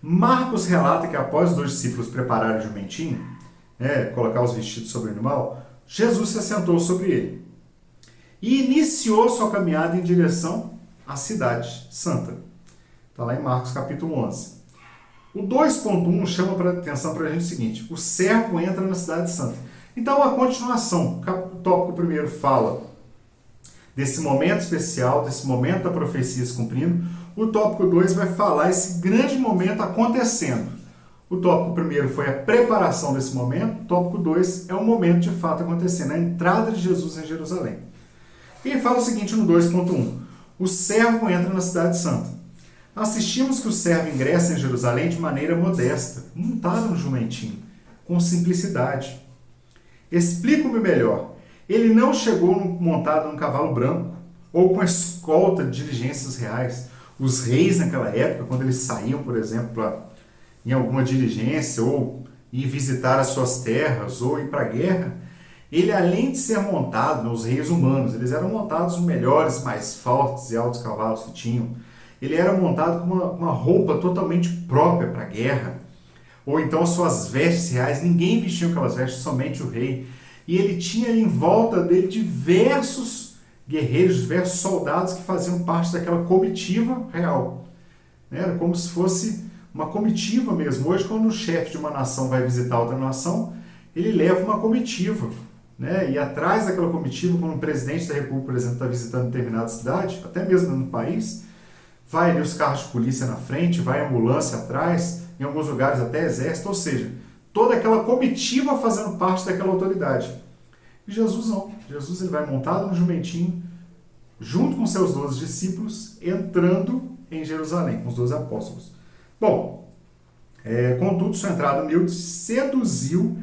Marcos relata que após os 2 discípulos prepararem o jumentinho, colocar os vestidos sobre o animal, Jesus se assentou sobre ele e iniciou sua caminhada em direção à cidade santa. Está lá em Marcos capítulo 11. O 2.1 chama a atenção para a gente o seguinte: o servo entra na cidade santa. Então, a continuação, o tópico primeiro fala desse momento especial, desse momento da profecia se cumprindo. O tópico 2 vai falar esse grande momento acontecendo. O tópico primeiro foi a preparação desse momento, o tópico 2 é o momento de fato acontecendo, a entrada de Jesus em Jerusalém. E ele fala o seguinte no 2.1: o servo entra na cidade santa. Assistimos que o servo ingressa em Jerusalém de maneira modesta, montado no jumentinho, com simplicidade. Explico-me melhor. Ele não chegou montado num cavalo branco, ou com escolta de diligências reais. Os reis naquela época, quando eles saíam, por exemplo, em alguma diligência, ou ir visitar as suas terras, ou ir para a guerra, ele, além de ser montado, os reis humanos, eles eram montados nos melhores, mais fortes e altos cavalos que tinham. Ele era montado com uma roupa totalmente própria para a guerra, ou então suas vestes reais, ninguém vestia aquelas vestes, somente o rei. E ele tinha em volta dele diversos guerreiros, diversos soldados que faziam parte daquela comitiva real. Era como se fosse uma comitiva mesmo. Hoje, quando o chefe de uma nação vai visitar outra nação, ele leva uma comitiva. E atrás daquela comitiva, quando o presidente da república, por exemplo, está visitando determinada cidade, até mesmo no país, vai ali os carros de polícia na frente, vai a ambulância atrás, em alguns lugares até exército, ou seja, toda aquela comitiva fazendo parte daquela autoridade. E Jesus não. Jesus ele vai montado no jumentinho, junto com seus 12 discípulos, entrando em Jerusalém, com os 12 apóstolos. Bom, contudo, sua entrada humilde seduziu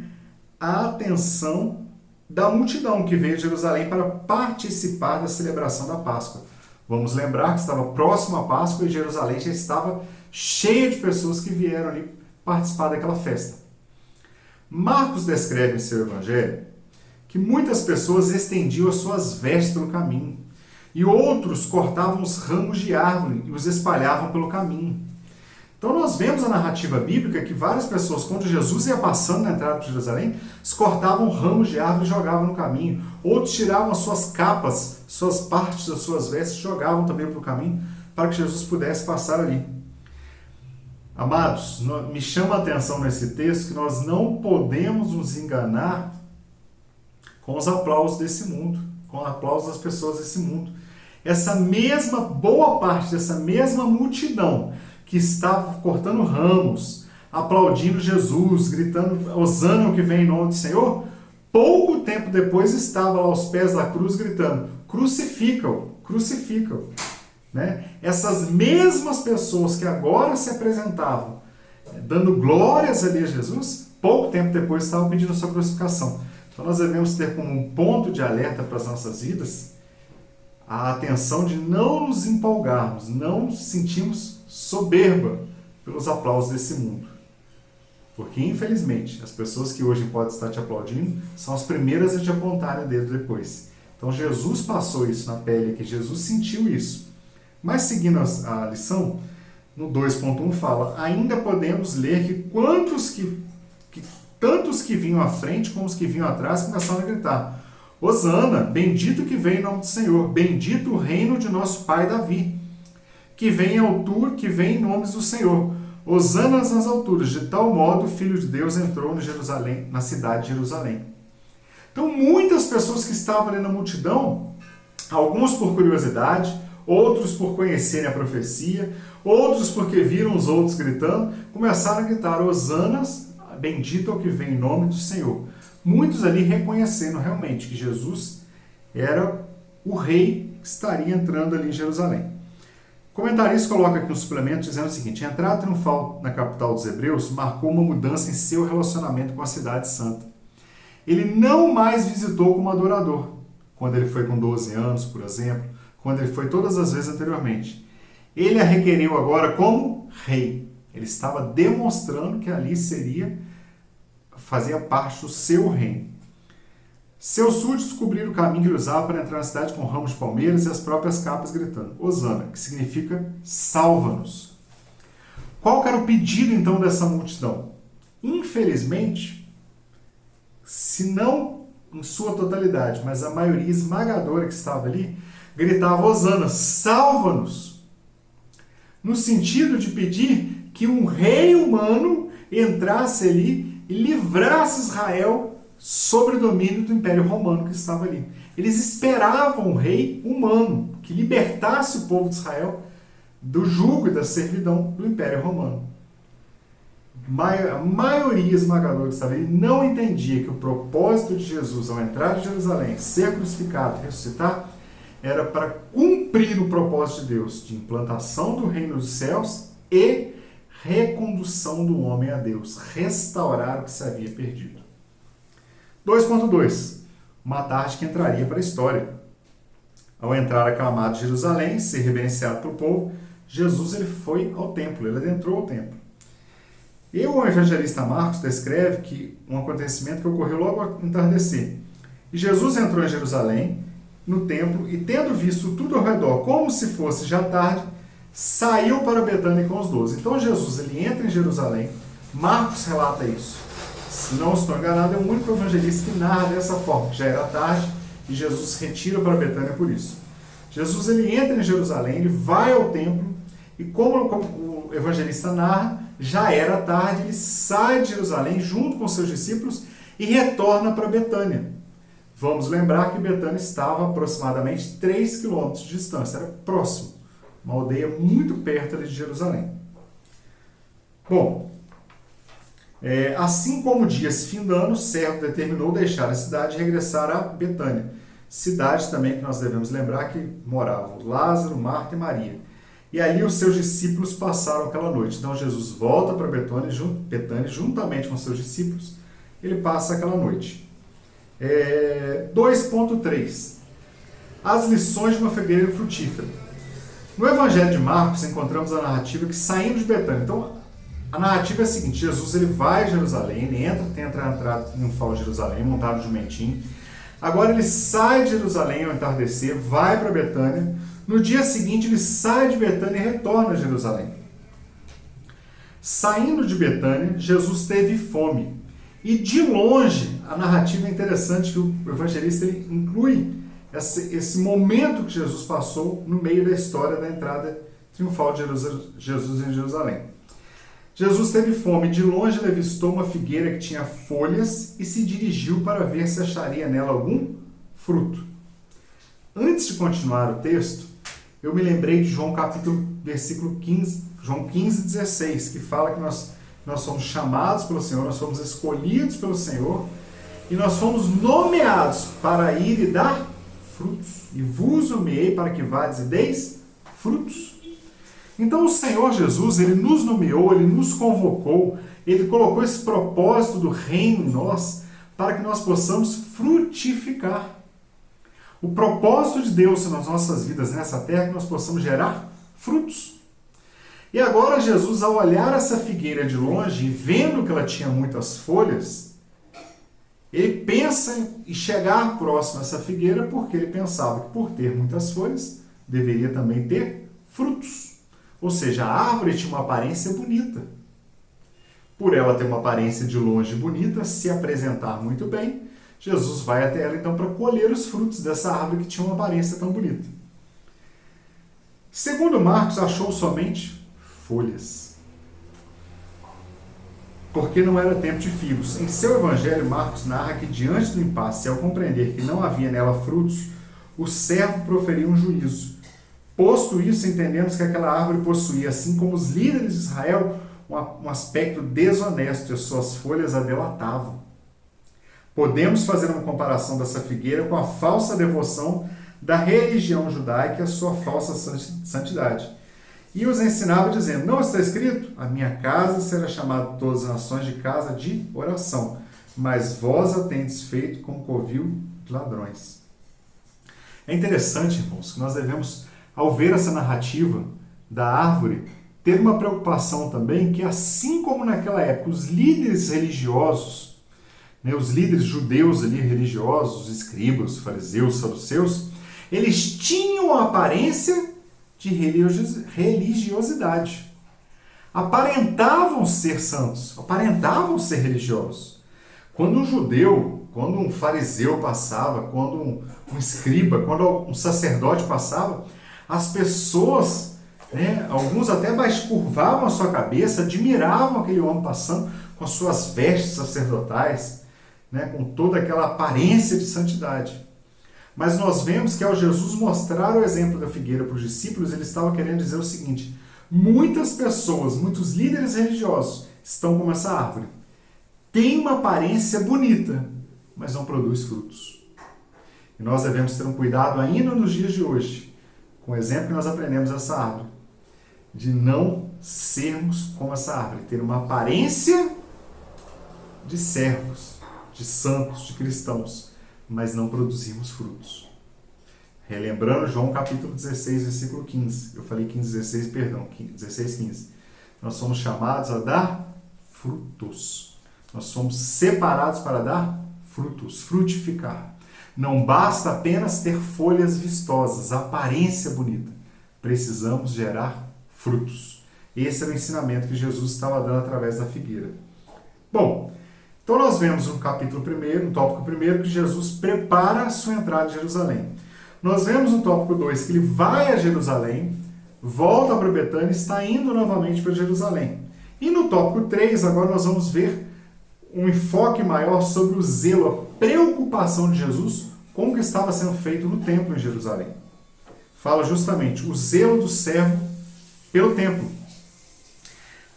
a atenção da multidão que veio de Jerusalém para participar da celebração da Páscoa. Vamos lembrar que estava próximo à Páscoa e Jerusalém já estava cheia de pessoas que vieram ali participar daquela festa. Marcos descreve em seu evangelho que muitas pessoas estendiam as suas vestes pelo caminho e outros cortavam os ramos de árvore e os espalhavam pelo caminho. Então nós vemos a narrativa bíblica que várias pessoas, quando Jesus ia passando na entrada de Jerusalém, cortavam ramos de árvore e jogavam no caminho. Outros tiravam as suas capas, suas partes das suas vestes e jogavam também para o caminho para que Jesus pudesse passar ali. Amados, me chama a atenção nesse texto que nós não podemos nos enganar com os aplausos desse mundo, com os aplausos das pessoas desse mundo. Essa mesma boa parte dessa mesma multidão que estava cortando ramos, aplaudindo Jesus, gritando, hosana que vem em nome do Senhor, pouco tempo depois estava lá aos pés da cruz gritando, crucifica-o, crucifica-o. Essas mesmas pessoas que agora se apresentavam, dando glórias ali a Jesus, pouco tempo depois estavam pedindo a sua crucificação. Então nós devemos ter como um ponto de alerta para as nossas vidas a atenção de não nos empolgarmos, não sentirmos soberba pelos aplausos desse mundo. Porque, infelizmente, as pessoas que hoje podem estar te aplaudindo são as primeiras a te apontarem o dedo depois. Então, Jesus passou isso na pele, que Jesus sentiu isso. Mas, seguindo a lição, no 2.1 fala: ainda podemos ler que tantos que vinham à frente como os que vinham atrás começaram a gritar: Hosana, bendito que vem em nome do Senhor, bendito o reino de nosso pai Davi, que vem em nome do Senhor. Hosana nas alturas, de tal modo o Filho de Deus entrou na cidade de Jerusalém. Então, muitas pessoas que estavam ali na multidão, alguns por curiosidade, outros por conhecerem a profecia, outros porque viram os outros gritando, começaram a gritar: Hosanas, bendito é o que vem em nome do Senhor. Muitos ali reconhecendo realmente que Jesus era o rei que estaria entrando ali em Jerusalém. O comentarista coloca aqui um suplemento dizendo o seguinte: a entrada triunfal na capital dos hebreus marcou uma mudança em seu relacionamento com a cidade santa. Ele não mais visitou como adorador, quando ele foi com 12 anos, por exemplo, quando ele foi todas as vezes anteriormente. Ele a requeriu agora como rei. Ele estava demonstrando que ali fazia parte do seu reino. Seus súditos cobriram o caminho que ele usava para entrar na cidade com ramos de palmeiras e as próprias capas gritando: Hosana, que significa salva-nos. Qual era o pedido então dessa multidão? Infelizmente, se não em sua totalidade, mas a maioria esmagadora que estava ali, gritava: Hosana, salva-nos. No sentido de pedir que um rei humano entrasse ali e livrasse Israel sobre o domínio do Império Romano que estava ali. Eles esperavam um rei humano que libertasse o povo de Israel do jugo e da servidão do Império Romano. A maioria esmagadora que estava ali não entendia que o propósito de Jesus ao entrar em Jerusalém, ser crucificado e ressuscitar, era para cumprir o propósito de Deus de implantação do reino dos céus e recondução do homem a Deus, restaurar o que se havia perdido. 2.2. Uma tarde que entraria para a história. Ao entrar aclamado de Jerusalém, ser reverenciado pelo povo, Jesus ele foi ao templo, ele adentrou ao templo. E o evangelista Marcos descreve que um acontecimento que ocorreu logo ao entardecer. E Jesus entrou em Jerusalém, no templo, e tendo visto tudo ao redor, como se fosse já tarde, saiu para Betânia com os 12. Então Jesus ele entra em Jerusalém, Marcos relata isso. Se não estou enganado, é o único evangelista que narra dessa forma, que já era tarde e Jesus retira para Betânia por isso. Jesus ele entra em Jerusalém, ele vai ao templo e como o evangelista narra, já era tarde, ele sai de Jerusalém junto com seus discípulos e retorna para Betânia. Vamos lembrar que Betânia estava a aproximadamente 3 quilômetros de distância, era próximo, uma aldeia muito perto de Jerusalém. Bom, assim como o dia se findando, o servo determinou deixar a cidade e regressar a Betânia. Cidade também que nós devemos lembrar que moravam Lázaro, Marta e Maria. E ali os seus discípulos passaram aquela noite. Então Jesus volta para Betânia juntamente com seus discípulos. Ele passa aquela noite. 2.3. As lições de uma figueira frutífera. No Evangelho de Marcos encontramos a narrativa que saindo de Betânia. Então a narrativa é a seguinte: Jesus ele vai a Jerusalém, ele entra a entrada triunfal de Jerusalém, montado no jumentinho. Agora ele sai de Jerusalém ao entardecer, vai para Betânia. No dia seguinte ele sai de Betânia e retorna a Jerusalém. Saindo de Betânia, Jesus teve fome. E de longe, a narrativa é interessante que o evangelista ele inclui esse momento que Jesus passou no meio da história da entrada triunfal de Jesus em Jerusalém. Jesus teve fome, de longe ele avistou uma figueira que tinha folhas e se dirigiu para ver se acharia nela algum fruto. Antes de continuar o texto, eu me lembrei de versículo 15, João 15:16, que fala que nós somos chamados pelo Senhor, nós somos escolhidos pelo Senhor e nós fomos nomeados para ir e dar frutos. E vos nomeei para que vades e deis frutos. Então o Senhor Jesus, ele nos nomeou, ele nos convocou, ele colocou esse propósito do reino em nós para que nós possamos frutificar. O propósito de Deus nas nossas vidas nessa terra é que nós possamos gerar frutos. E agora Jesus, ao olhar essa figueira de longe e vendo que ela tinha muitas folhas, ele pensa em chegar próximo a essa figueira porque ele pensava que por ter muitas folhas, deveria também ter frutos. Ou seja, a árvore tinha uma aparência bonita. Por ela ter uma aparência de longe bonita, se apresentar muito bem, Jesus vai até ela então para colher os frutos dessa árvore que tinha uma aparência tão bonita. Segundo Marcos, achou somente folhas, porque não era tempo de figos. Em seu evangelho, Marcos narra que diante do impasse, ao compreender que não havia nela frutos, o servo proferiu um juízo. Posto isso, entendemos que aquela árvore possuía, assim como os líderes de Israel, um aspecto desonesto e as suas folhas a delatavam. Podemos fazer uma comparação dessa figueira com a falsa devoção da religião judaica e a sua falsa santidade. E os ensinava dizendo, não está escrito? A minha casa será chamada de todas as nações de casa de oração, mas vós a tendes feito como covil de ladrões. É interessante, irmãos, que nós devemos, ao ver essa narrativa da árvore, ter uma preocupação também que, assim como naquela época, os líderes religiosos, os líderes judeus ali religiosos, os escribas, os fariseus, os saduceus, eles tinham a aparência de religiosidade. Aparentavam ser santos, aparentavam ser religiosos. Quando um judeu, quando um fariseu passava, quando um escriba, quando um sacerdote passava, as pessoas, alguns até mais curvavam a sua cabeça, admiravam aquele homem passando com as suas vestes sacerdotais, com toda aquela aparência de santidade. Mas nós vemos que ao Jesus mostrar o exemplo da figueira para os discípulos, ele estava querendo dizer o seguinte, muitas pessoas, muitos líderes religiosos estão como essa árvore. Tem uma aparência bonita, mas não produz frutos. E nós devemos ter um cuidado ainda nos dias de hoje, com o exemplo que nós aprendemos dessa árvore, de não sermos como essa árvore, ter uma aparência de servos, de santos, de cristãos, mas não produzimos frutos. Relembrando João capítulo 16, versículo 15. Eu falei 16, 15. Nós somos chamados a dar frutos. Nós somos separados para dar frutos, frutificar. Não basta apenas ter folhas vistosas, aparência bonita. Precisamos gerar frutos. Esse era o ensinamento que Jesus estava dando através da figueira. Bom, então nós vemos no capítulo 1, no tópico 1, que Jesus prepara a sua entrada em Jerusalém. Nós vemos no tópico 2 que ele vai a Jerusalém, volta para Betânia e está indo novamente para Jerusalém. E no tópico 3, agora nós vamos ver um enfoque maior sobre o zelo, a preocupação de Jesus com o que estava sendo feito no templo em Jerusalém. Fala justamente o zelo do servo pelo templo.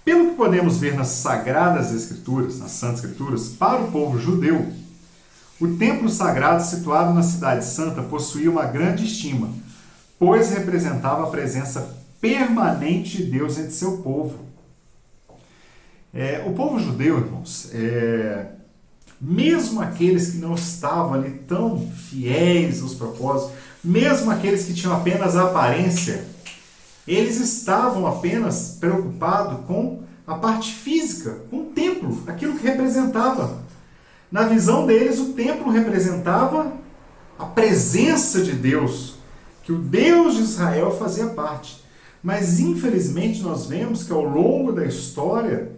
Pelo que podemos ver nas Sagradas Escrituras, nas Santas Escrituras, para o povo judeu, o templo sagrado situado na Cidade Santa possuía uma grande estima, pois representava a presença permanente de Deus entre seu povo. O povo judeu, irmãos, mesmo aqueles que não estavam ali tão fiéis aos propósitos, mesmo aqueles que tinham apenas a aparência, eles estavam apenas preocupados com a parte física, com o templo, aquilo que representava. Na visão deles, o templo representava a presença de Deus, que o Deus de Israel fazia parte. Mas, infelizmente, nós vemos que ao longo da história,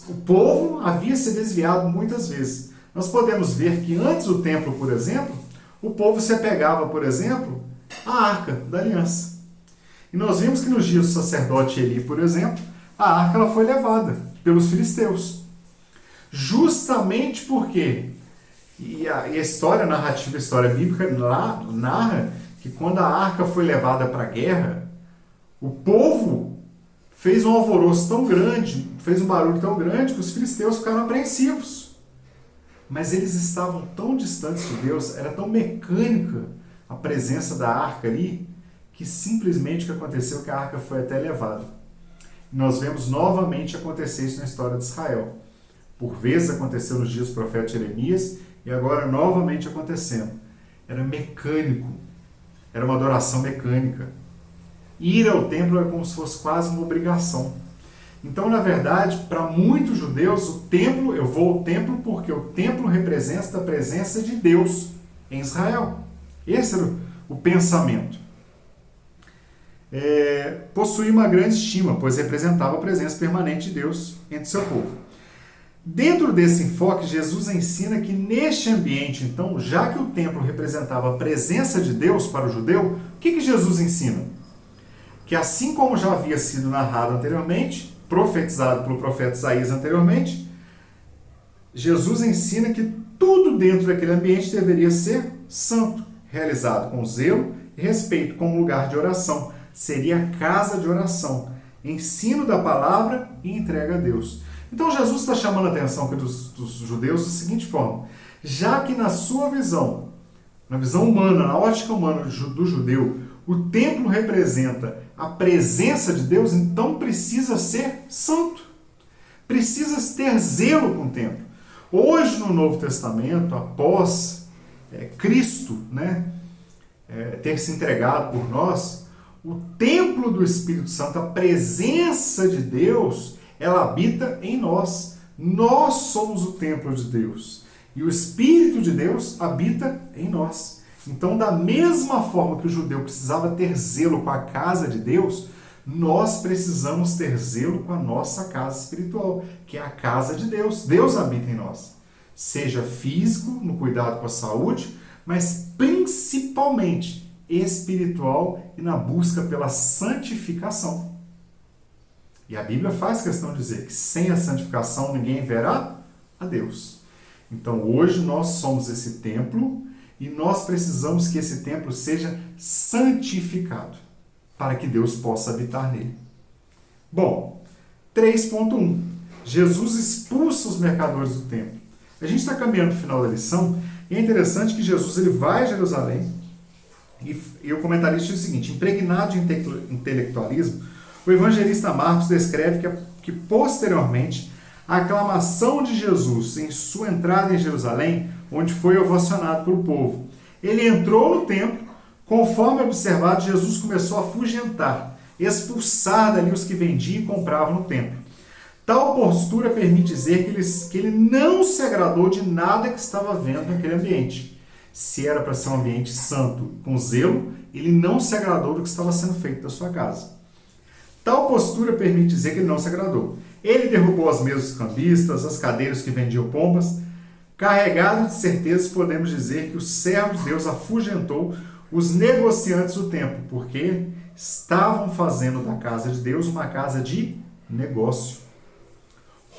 o povo havia se desviado muitas vezes. Nós podemos ver que antes do templo, por exemplo, o povo se apegava, por exemplo, à Arca da Aliança. E nós vimos que nos dias do sacerdote Eli, por exemplo, a arca ela foi levada pelos filisteus. Justamente porque, e a história narrativa, a história bíblica lá narra que quando a arca foi levada para a guerra, o povo fez um alvoroço tão grande, fez um barulho tão grande que os filisteus ficaram apreensivos. Mas eles estavam tão distantes de Deus, era tão mecânica a presença da arca ali, que simplesmente o que aconteceu é que a arca foi até levada. E nós vemos novamente acontecer isso na história de Israel. Por vezes aconteceu nos dias do profeta Jeremias e agora novamente acontecendo. Era mecânico, era uma adoração mecânica. Ir ao templo era como se fosse quase uma obrigação. Então, na verdade, para muitos judeus, o templo, eu vou ao templo porque o templo representa a presença de Deus em Israel. Esse era o pensamento. Possuía uma grande estima, pois representava a presença permanente de Deus entre seu povo. Dentro desse enfoque, Jesus ensina que neste ambiente, então, já que o templo representava a presença de Deus para o judeu, o que Jesus ensina? Que assim como já havia sido narrado anteriormente, profetizado pelo profeta Isaías anteriormente, Jesus ensina que tudo dentro daquele ambiente deveria ser santo, realizado com zelo e respeito, como lugar de oração. Seria a casa de oração, ensino da palavra e entrega a Deus. Então Jesus está chamando a atenção aqui dos judeus da seguinte forma: já que na sua visão, na visão humana, na ótica humana do judeu, o templo representa a presença de Deus, então precisa ser santo. Precisa ter zelo com o templo. Hoje no Novo Testamento, após Cristo ter se entregado por nós, o templo do Espírito Santo, a presença de Deus, ela habita em nós. Nós somos o templo de Deus. E o Espírito de Deus habita em nós. Então, da mesma forma que o judeu precisava ter zelo com a casa de Deus, nós precisamos ter zelo com a nossa casa espiritual, que é a casa de Deus. Deus habita em nós. Seja físico, no cuidado com a saúde, mas principalmente espiritual e na busca pela santificação. E a Bíblia faz questão de dizer que sem a santificação ninguém verá a Deus. Então hoje nós somos esse templo e nós precisamos que esse templo seja santificado para que Deus possa habitar nele. Bom, 3.1. Jesus expulsa os mercadores do templo. A gente está caminhando para o final da lição e é interessante que Jesus ele vai a Jerusalém e o comentarista diz o seguinte: impregnado de intelectualismo, o evangelista Marcos descreve que posteriormente a aclamação de Jesus em sua entrada em Jerusalém, onde foi ovacionado pelo povo. Ele entrou no templo, conforme observado, Jesus começou a afugentar, expulsar dali os que vendiam e compravam no templo. Tal postura permite dizer que ele não se agradou de nada que estava vendo naquele ambiente. Se era para ser um ambiente santo, com zelo, ele não se agradou do que estava sendo feito da sua casa. Tal postura permite dizer que ele não se agradou. Ele derrubou as mesas dos cambistas, as cadeiras que vendiam pombas. Carregado de certezas, podemos dizer que o servo de Deus afugentou os negociantes do templo, porque estavam fazendo da casa de Deus uma casa de negócio,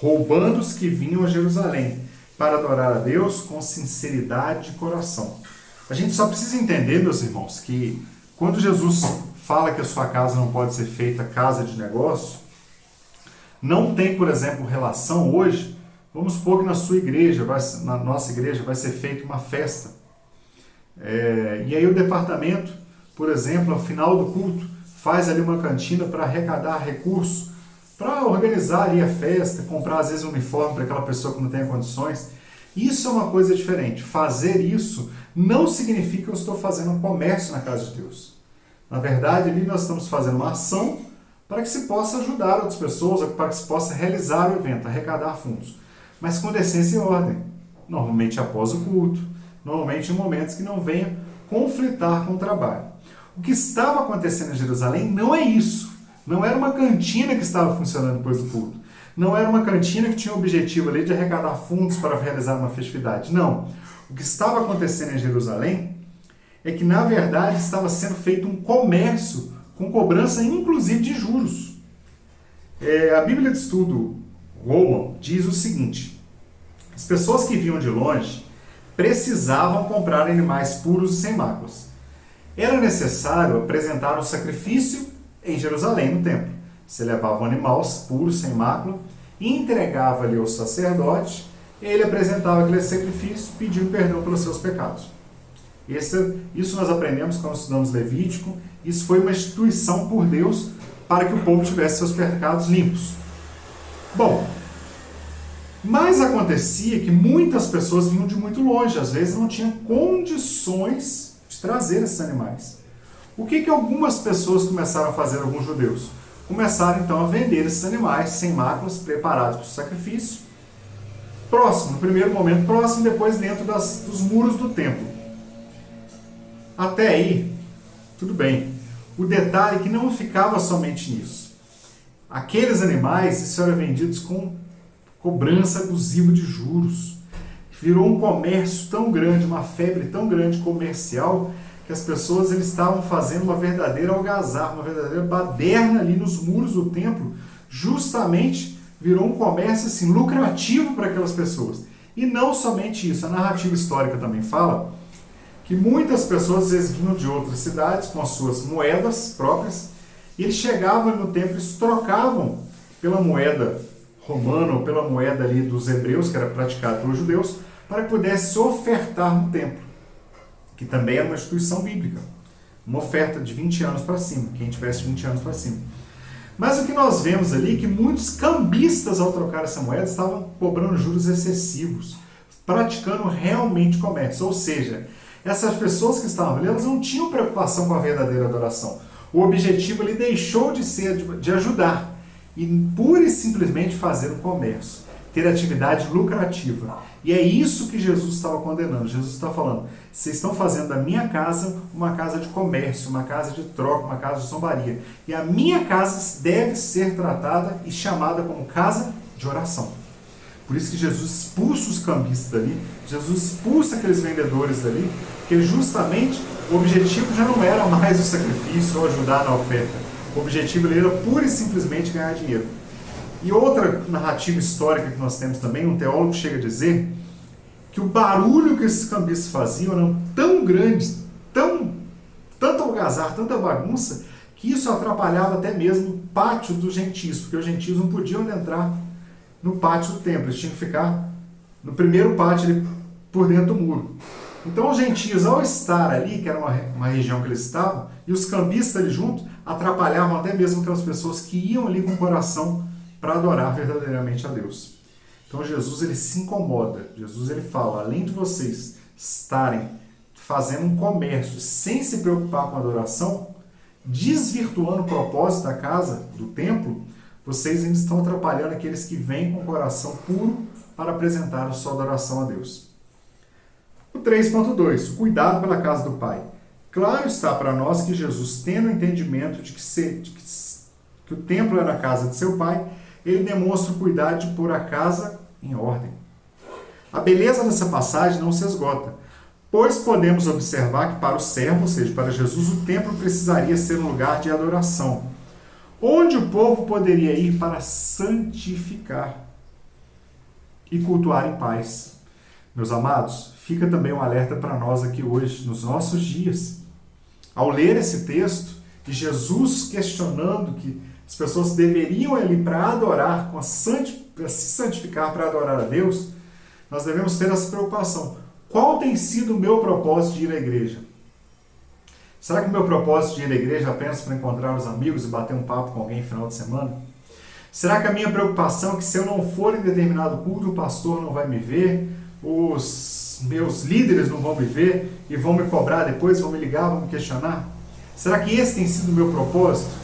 roubando os que vinham a Jerusalém para adorar a Deus com sinceridade de coração. A gente só precisa entender, meus irmãos, que quando Jesus fala que a sua casa não pode ser feita casa de negócio, não tem, por exemplo, relação hoje, vamos supor que na sua igreja, na nossa igreja, vai ser feita uma festa. E aí o departamento, por exemplo, ao final do culto, faz ali uma cantina para arrecadar recursos, para organizar ali a festa, comprar às vezes um uniforme para aquela pessoa que não tem condições. Isso é uma coisa diferente. Fazer isso não significa que eu estou fazendo um comércio na casa de Deus. Na verdade, ali nós estamos fazendo uma ação para que se possa ajudar outras pessoas, para que se possa realizar o evento, arrecadar fundos. Mas com decência e ordem. Normalmente após o culto, normalmente em momentos que não venham conflitar com o trabalho. O que estava acontecendo em Jerusalém não é isso. Não era uma cantina que estava funcionando depois do culto. Não era uma cantina que tinha o objetivo ali de arrecadar fundos para realizar uma festividade. Não. O que estava acontecendo em Jerusalém é que, na verdade, estava sendo feito um comércio com cobrança, inclusive, de juros. A Bíblia de Estudo Roma diz o seguinte: as pessoas que vinham de longe precisavam comprar animais puros e sem máculas. Era necessário apresentar um sacrifício em Jerusalém, no templo. Você levava um animal puro, sem mácula, entregava ali ao sacerdote, e ele apresentava aquele sacrifício, pedindo perdão pelos seus pecados. Isso nós aprendemos quando estudamos Levítico. Isso foi uma instituição por Deus para que o povo tivesse seus pecados limpos. Bom, mas acontecia que muitas pessoas vinham de muito longe, às vezes não tinham condições de trazer esses animais. O que algumas pessoas começaram a fazer, alguns judeus? Começaram então a vender esses animais sem máculas, preparados para o sacrifício, próximo, no primeiro momento próximo, depois dentro dos muros do templo. Até aí, tudo bem. O detalhe é que não ficava somente nisso. Aqueles animais, isso era vendidos com cobrança abusiva de juros. Virou um comércio tão grande, uma febre tão grande comercial, que as pessoas eles estavam fazendo uma verdadeira algazarra, uma verdadeira baderna ali nos muros do templo, justamente virou um comércio assim, lucrativo para aquelas pessoas. E não somente isso, a narrativa histórica também fala que muitas pessoas às vezes vinham de outras cidades com as suas moedas próprias, e eles chegavam no templo e trocavam pela moeda romana ou pela moeda ali dos hebreus, que era praticada pelos judeus, para que pudesse ofertar no templo, que também é uma instituição bíblica. Uma oferta de 20 anos para cima, quem tivesse 20 anos para cima. Mas o que nós vemos ali é que muitos cambistas, ao trocar essa moeda, estavam cobrando juros excessivos, praticando realmente comércio. Ou seja, essas pessoas que estavam ali, elas não tinham preocupação com a verdadeira adoração. O objetivo ali deixou de ser de ajudar e pura e simplesmente fazer o comércio, ter atividade lucrativa. E é isso que Jesus estava condenando. Jesus está falando, vocês estão fazendo da minha casa uma casa de comércio, uma casa de troca, uma casa de zombaria. E a minha casa deve ser tratada e chamada como casa de oração. Por isso que Jesus expulsa os cambistas dali, Jesus expulsa aqueles vendedores dali, porque justamente o objetivo já não era mais o sacrifício ou ajudar na oferta. O objetivo era pura e simplesmente ganhar dinheiro. E outra narrativa histórica que nós temos também, um teólogo chega a dizer que o barulho que esses cambistas faziam era tão grande, tanto algazarra, tanta bagunça, que isso atrapalhava até mesmo o pátio dos gentios, porque os gentios não podiam entrar no pátio do templo, eles tinham que ficar no primeiro pátio ali, por dentro do muro. Então os gentios, ao estar ali, que era uma região que eles estavam, e os cambistas ali junto, atrapalhavam até mesmo aquelas pessoas que iam ali com o coração para adorar verdadeiramente a Deus. Então Jesus ele se incomoda, Jesus ele fala, além de vocês estarem fazendo um comércio sem se preocupar com a adoração, desvirtuando o propósito da casa, do templo, vocês ainda estão atrapalhando aqueles que vêm com o coração puro para apresentar a sua adoração a Deus. O 3.2, o cuidado pela casa do Pai. Claro está para nós que Jesus, tendo o entendimento de que o templo era a casa de seu Pai, ele demonstra o cuidado de pôr a casa em ordem. A beleza dessa passagem não se esgota, pois podemos observar que para o servo, ou seja, para Jesus, o templo precisaria ser um lugar de adoração, onde o povo poderia ir para santificar e cultuar em paz. Meus amados, fica também um alerta para nós aqui hoje, nos nossos dias. Ao ler esse texto, de Jesus questionando que as pessoas deveriam ir para adorar, para se santificar para adorar a Deus, nós devemos ter essa preocupação. Qual tem sido o meu propósito de ir à igreja? Será que o meu propósito de ir à igreja é apenas para encontrar os amigos e bater um papo com alguém no final de semana? Será que a minha preocupação é que se eu não for em determinado culto, o pastor não vai me ver, os meus líderes não vão me ver e vão me cobrar depois, vão me ligar, vão me questionar? Será que esse tem sido o meu propósito?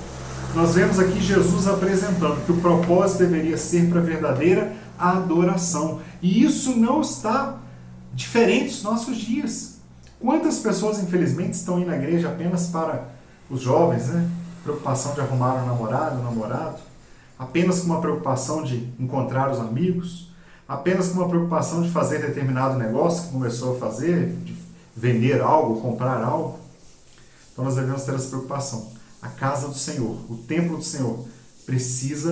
Nós vemos aqui Jesus apresentando que o propósito deveria ser para a verdadeira adoração. E isso não está diferente dos nossos dias. Quantas pessoas, infelizmente, estão indo na igreja apenas para os jovens, né? Preocupação de arrumar um namorado, apenas com uma preocupação de encontrar os amigos, apenas com uma preocupação de fazer determinado negócio que começou a fazer, de vender algo, comprar algo. Então nós devemos ter essa preocupação. A casa do Senhor, o templo do Senhor,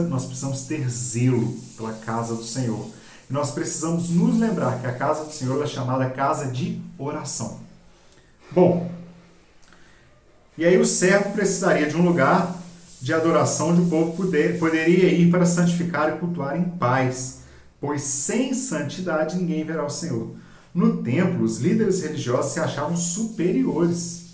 nós precisamos ter zelo pela casa do Senhor. E nós precisamos nos lembrar que a casa do Senhor é chamada casa de oração. Bom, e aí o servo precisaria de um lugar de adoração onde o povo poderia ir para santificar e cultuar em paz, pois sem santidade ninguém verá o Senhor. No templo, os líderes religiosos se achavam superiores.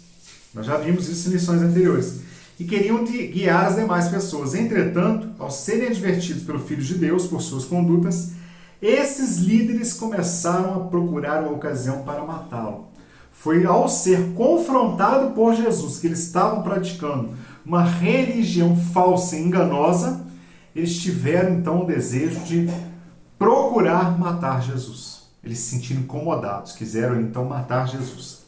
Nós já vimos isso em lições anteriores. E queriam guiar as demais pessoas. Entretanto, ao serem advertidos pelo Filho de Deus por suas condutas, esses líderes começaram a procurar uma ocasião para matá-lo. Foi ao ser confrontado por Jesus que eles estavam praticando uma religião falsa e enganosa, eles tiveram então o desejo de procurar matar Jesus. Eles se sentiram incomodados, quiseram então matar Jesus.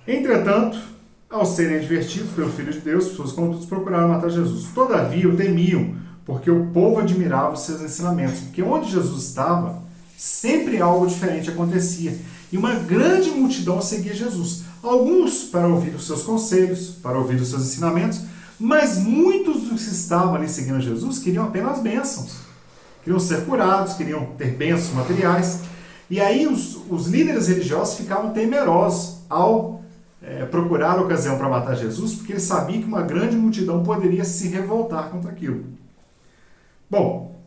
Entretanto, ao serem advertidos pelo Filho de Deus, pessoas como todos procuraram matar Jesus. Todavia o temiam, porque o povo admirava os seus ensinamentos. Porque onde Jesus estava, sempre algo diferente acontecia. E uma grande multidão seguia Jesus. Alguns para ouvir os seus conselhos, para ouvir os seus ensinamentos, mas muitos dos que estavam ali seguindo Jesus queriam apenas bênçãos. Queriam ser curados, queriam ter bênçãos materiais. E aí os líderes religiosos ficavam temerosos ao procurar a ocasião para matar Jesus, porque eles sabiam que uma grande multidão poderia se revoltar contra aquilo. Bom,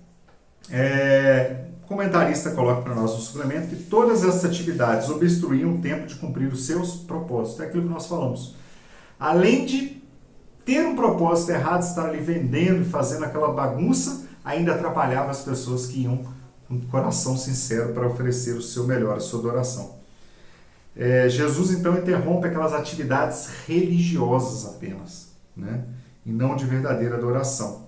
o comentarista coloca para nós no suplemento que todas essas atividades obstruíam o tempo de cumprir os seus propósitos. É aquilo que nós falamos. Além de ter um propósito errado, estar ali vendendo e fazendo aquela bagunça, ainda atrapalhava as pessoas que iam com coração sincero para oferecer o seu melhor, a sua adoração. Jesus então interrompe aquelas atividades religiosas apenas, né? E não de verdadeira adoração.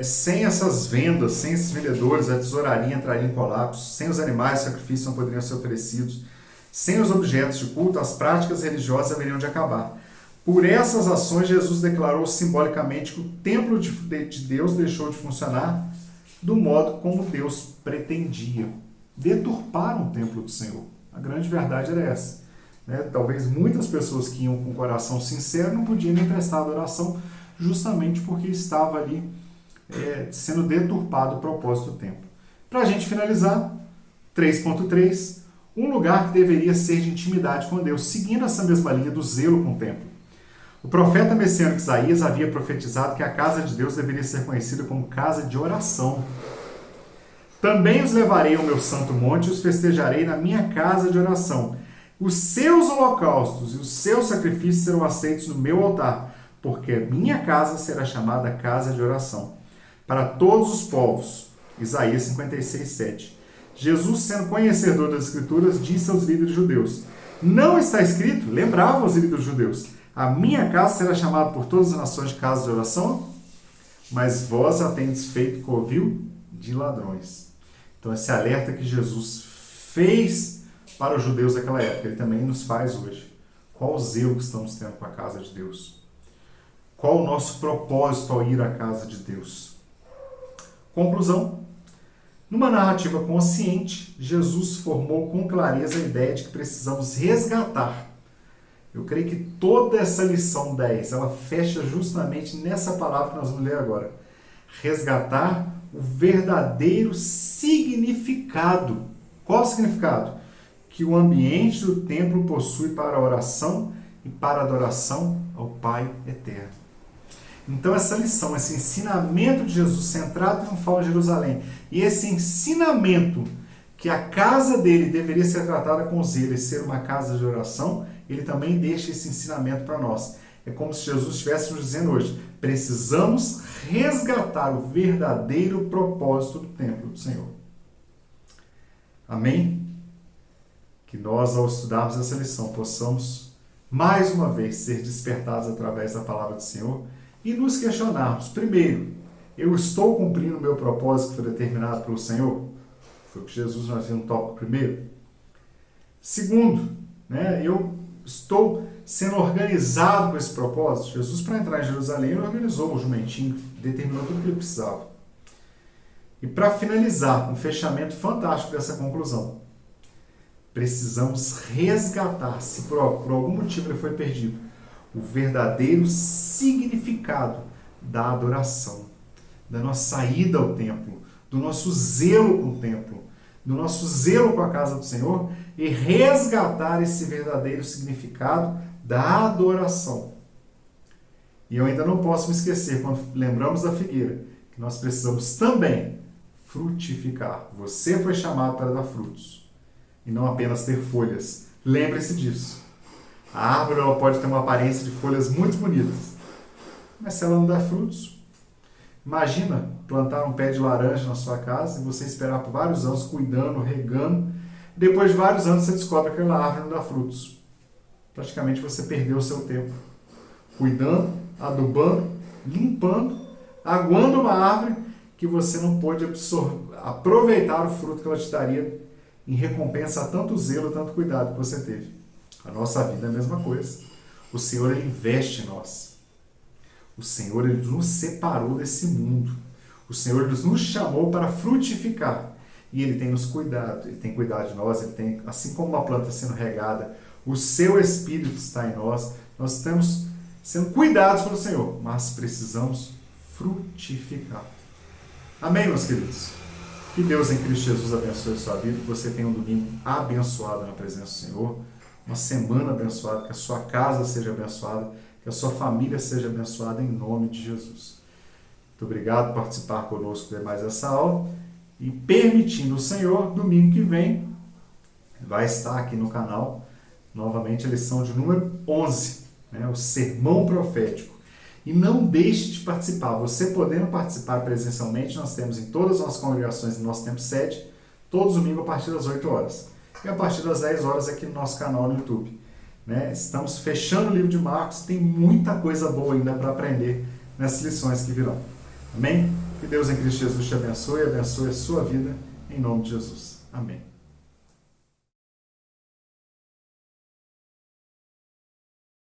Sem essas vendas, sem esses vendedores, a tesouraria entraria em colapso, sem os animais de sacrifício não poderiam ser oferecidos, sem os objetos de culto, as práticas religiosas haveriam de acabar. Por essas ações, Jesus declarou simbolicamente que o templo de Deus deixou de funcionar do modo como Deus pretendia. Deturparam o templo do Senhor. A grande verdade era essa. Talvez muitas pessoas que iam com o coração sincero não podiam nem prestar adoração, justamente porque estava ali sendo deturpado o propósito do templo. Para a gente finalizar, 3.3, um lugar que deveria ser de intimidade com Deus, seguindo essa mesma linha do zelo com o templo. O profeta messiânico Isaías havia profetizado que a casa de Deus deveria ser conhecida como casa de oração. Também os levarei ao meu santo monte e os festejarei na minha casa de oração. Os seus holocaustos e os seus sacrifícios serão aceitos no meu altar, porque a minha casa será chamada casa de oração para todos os povos. Isaías 56:7. Jesus, sendo conhecedor das Escrituras, disse aos líderes judeus: não está escrito, lembrava os líderes judeus, a minha casa será chamada por todas as nações de casa de oração, mas vós a tendes feito covil de ladrões. Então esse alerta que Jesus fez para os judeus daquela época, ele também nos faz hoje. Qual o zelo que estamos tendo com a casa de Deus? Qual o nosso propósito ao ir à casa de Deus? Conclusão. Numa narrativa consciente, Jesus formou com clareza a ideia de que precisamos resgatar. Eu creio que toda essa lição 10, ela fecha justamente nessa palavra que nós vamos ler agora. Resgatar o verdadeiro significado. Qual o significado? Que o ambiente do templo possui para a oração e para a adoração ao Pai Eterno. Então essa lição, esse ensinamento de Jesus centrado triunfal em Jerusalém, e esse ensinamento que a casa dele deveria ser tratada com zelo e ser uma casa de oração, ele também deixa esse ensinamento para nós. É como se Jesus estivesse nos dizendo hoje, precisamos resgatar o verdadeiro propósito do templo do Senhor. Amém? Que nós, ao estudarmos essa lição, possamos, mais uma vez, ser despertados através da palavra do Senhor e nos questionarmos. Primeiro, eu estou cumprindo o meu propósito que foi determinado pelo Senhor? Foi o que Jesus nos viu no tópico primeiro. Segundo, eu estou sendo organizado com esse propósito. Jesus, para entrar em Jerusalém, ele organizou o jumentinho, determinou tudo o que ele precisava. E para finalizar, um fechamento fantástico dessa conclusão, precisamos resgatar, se por algum motivo ele foi perdido, o verdadeiro significado da adoração, da nossa saída ao templo, do nosso zelo com o templo, do nosso zelo com a casa do Senhor, e resgatar esse verdadeiro significado da adoração. E eu ainda não posso me esquecer, quando lembramos da figueira, que nós precisamos também frutificar. Você foi chamado para dar frutos, e não apenas ter folhas. Lembre-se disso. A árvore ela pode ter uma aparência de folhas muito bonitas, mas se ela não dá frutos, imagina plantar um pé de laranja na sua casa e você esperar por vários anos cuidando, regando, Depois de vários anos você descobre que aquela árvore não dá frutos. Praticamente você perdeu o seu tempo cuidando, adubando, limpando, aguando uma árvore que você não pôde aproveitar o fruto que ela te daria em recompensa a tanto zelo, tanto cuidado que você teve. A nossa vida é a mesma coisa. O Senhor, Ele investe em nós. O Senhor, Ele nos separou desse mundo. O Senhor, Ele nos chamou para frutificar. E Ele tem nos cuidado, Ele tem cuidado de nós, Ele tem, assim como uma planta sendo regada, o Seu Espírito está em nós, nós estamos sendo cuidados pelo Senhor, mas precisamos frutificar. Amém, meus queridos? Que Deus em Cristo Jesus abençoe a sua vida, que você tenha um domingo abençoado na presença do Senhor, uma semana abençoada, que a sua casa seja abençoada, que a sua família seja abençoada em nome de Jesus. Muito obrigado por participar conosco de mais essa aula e permitindo o Senhor, domingo que vem, vai estar aqui no canal novamente a lição de número 11, o sermão profético. E não deixe de participar. Você podendo participar presencialmente, nós temos em todas as nossas congregações no nosso tempo sede, todos os domingos a partir das 8 horas. E a partir das 10 horas aqui no nosso canal no YouTube. Estamos fechando o livro de Marcos, tem muita coisa boa ainda para aprender nessas lições que virão. Amém? Que Deus em Cristo Jesus te abençoe e abençoe a sua vida, em nome de Jesus. Amém.